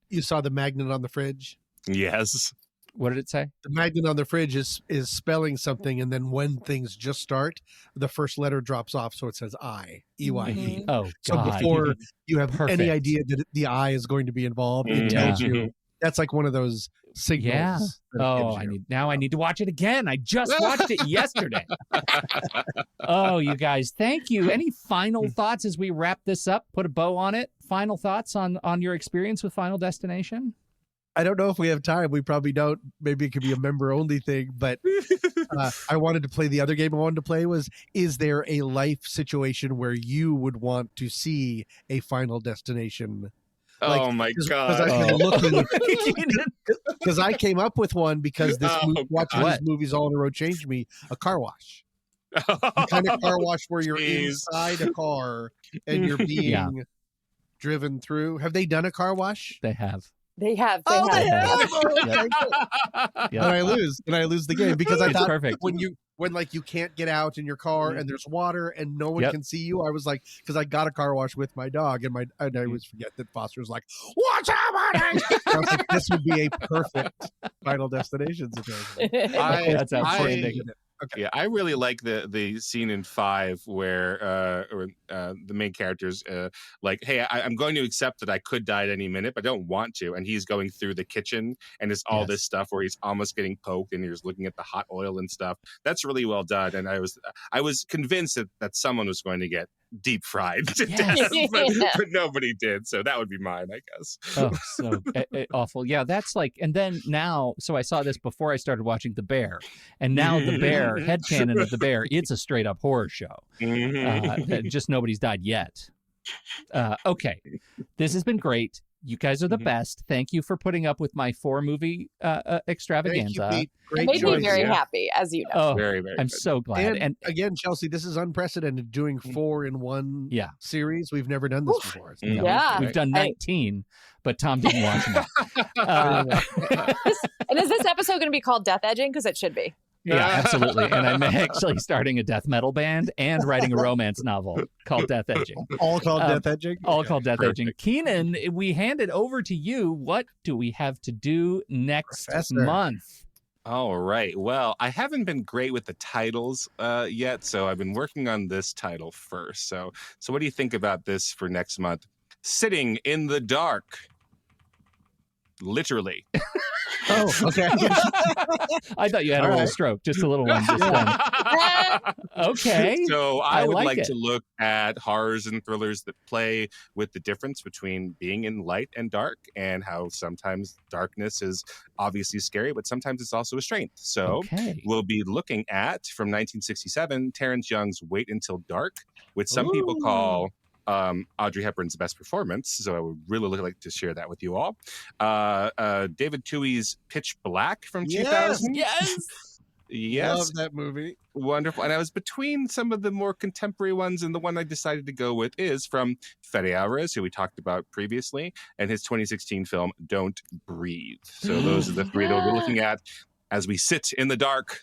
Speaker 4: You saw the magnet on the fridge?
Speaker 6: Yes.
Speaker 3: What did it say?
Speaker 4: The magnet on the fridge is spelling something, and then when things just start, the first letter drops off, so it says I, E-Y-E.
Speaker 3: Oh,
Speaker 4: so
Speaker 3: God.
Speaker 4: before you have any idea that the I is going to be involved, it tells you. That's like one of those signals.
Speaker 3: Yeah. Oh, I need to watch it again. I just watched it yesterday. Oh, you guys, thank you. Any final thoughts as we wrap this up? Put a bow on it. Final thoughts on your experience with Final Destination?
Speaker 4: I don't know if we have time. We probably don't. Maybe it could be a member only thing, but I wanted to play the other game I wanted to play was, is there a life situation where you would want to see a Final Destination?
Speaker 6: Oh my God.
Speaker 4: Because I came up with one because watching these movies all in a row changed me. A car wash. The kind of car wash where you're inside a car and you're being driven through. Have they done a car wash?
Speaker 3: They have.
Speaker 5: They have.
Speaker 4: Yep.
Speaker 3: Yep.
Speaker 4: And I lose the game because I
Speaker 3: It's
Speaker 4: thought
Speaker 3: perfect.
Speaker 4: when you can't get out in your car and there's water and no one can see you, I was like, because I got a car wash with my dog and I always forget that Foster's like, what's happening? I was like, this would be a perfect Final Destination situation.
Speaker 3: That's outstanding.
Speaker 6: Okay. Yeah, I really like the scene in 5 where the main character's like, hey, I'm going to accept that I could die at any minute, but I don't want to. And he's going through the kitchen and it's all this stuff where he's almost getting poked and he's looking at the hot oil and stuff. That's really well done. And I was convinced that someone was going to get deep fried to death, but nobody did. So that would be mine, I guess.
Speaker 3: Oh, so awful. Yeah, that's like, and then now, so I saw this before I started watching The Bear, and now The Bear, headcanon of The Bear, it's a straight up horror show. Just nobody's died yet. Okay, this has been great. You guys are the best. Thank you for putting up with my 4-movie extravaganza.
Speaker 4: Thank you, Pete. Great
Speaker 5: It made
Speaker 4: choice.
Speaker 5: me very happy, as you know.
Speaker 3: Oh,
Speaker 6: very, very
Speaker 3: I'm
Speaker 6: good.
Speaker 3: so glad.
Speaker 4: And again, Chelsea, this is unprecedented, doing 4 in one series. We've never done this before. So
Speaker 3: we've done 19, but Tom didn't watch them.
Speaker 5: And is this episode going to be called Death Edging? Because it should be.
Speaker 3: Yeah, absolutely. And I'm actually starting a death metal band and writing a romance novel called Death Edging.
Speaker 4: All called Death Edging?
Speaker 3: All called Death Edging. Kynan, we hand it over to you. What do we have to do next month?
Speaker 6: All right. Well, I haven't been great with the titles yet, so I've been working on this title first. So what do you think about this for next month? Sitting in the dark. Literally.
Speaker 4: Oh, okay.
Speaker 3: I thought you had a little stroke, just a little one. Okay.
Speaker 6: So I would like
Speaker 3: it.
Speaker 6: to look at horrors and thrillers that play with the difference between being in light and dark, and how sometimes darkness is obviously scary, but sometimes it's also a strength. So we'll be looking at, from 1967, Terrence Young's Wait Until Dark, which some people call Audrey Hepburn's best performance, so I would really like to share that with you all. David Tuohy's Pitch Black from 2000. Yes,
Speaker 4: love that movie.
Speaker 6: Wonderful. And I was between some of the more contemporary ones, and the one I decided to go with is from Fede Alvarez, who we talked about previously, and his 2016 film Don't Breathe. So those are the 3 that we're looking at as we sit in the dark.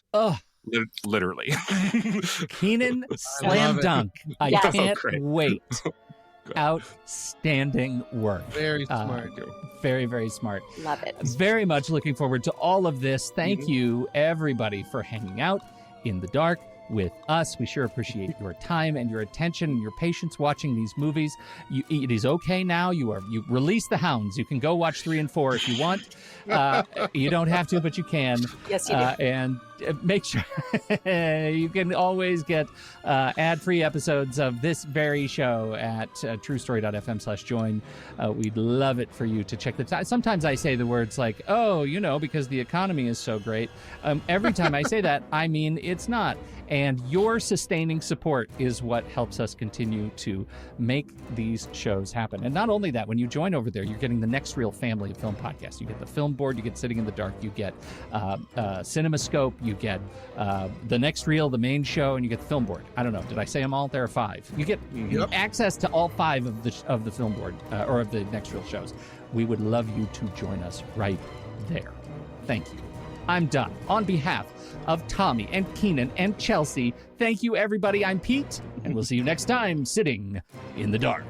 Speaker 6: Literally.
Speaker 3: Kynan, slam dunk. I can't wait. Outstanding work.
Speaker 4: Very smart.
Speaker 3: Very, very smart.
Speaker 5: Love it.
Speaker 3: Very much looking forward to all of this. Thank you, everybody, for hanging out in the dark with us. We sure appreciate your time and your attention and your patience watching these movies. It is okay now. You release the hounds. You can go watch 3 and 4 if you want. You don't have to, but you can.
Speaker 5: Yes, you do.
Speaker 3: And make sure you can always get ad-free episodes of this very show at truestory.fm/join. We'd love it for you to check the Sometimes I say the words like, because the economy is so great. Every time I say that, I mean it's not. And your sustaining support is what helps us continue to make these shows happen. And not only that, when you join over there, you're getting the Next Reel family of film podcasts. You get the Film Board, you get Sitting in the Dark, you get CinemaScope, you get the Next Reel, the main show, and you get the Film Board. I don't know. Did I say them all? There are 5. You get access to all 5 of the Film Board or of the Next Reel shows. We would love you to join us right there. Thank you. I'm done. On behalf of Tommy and Kynan and Chelsea, thank you, everybody. I'm Pete, and we'll see you next time, Sitting in the Dark.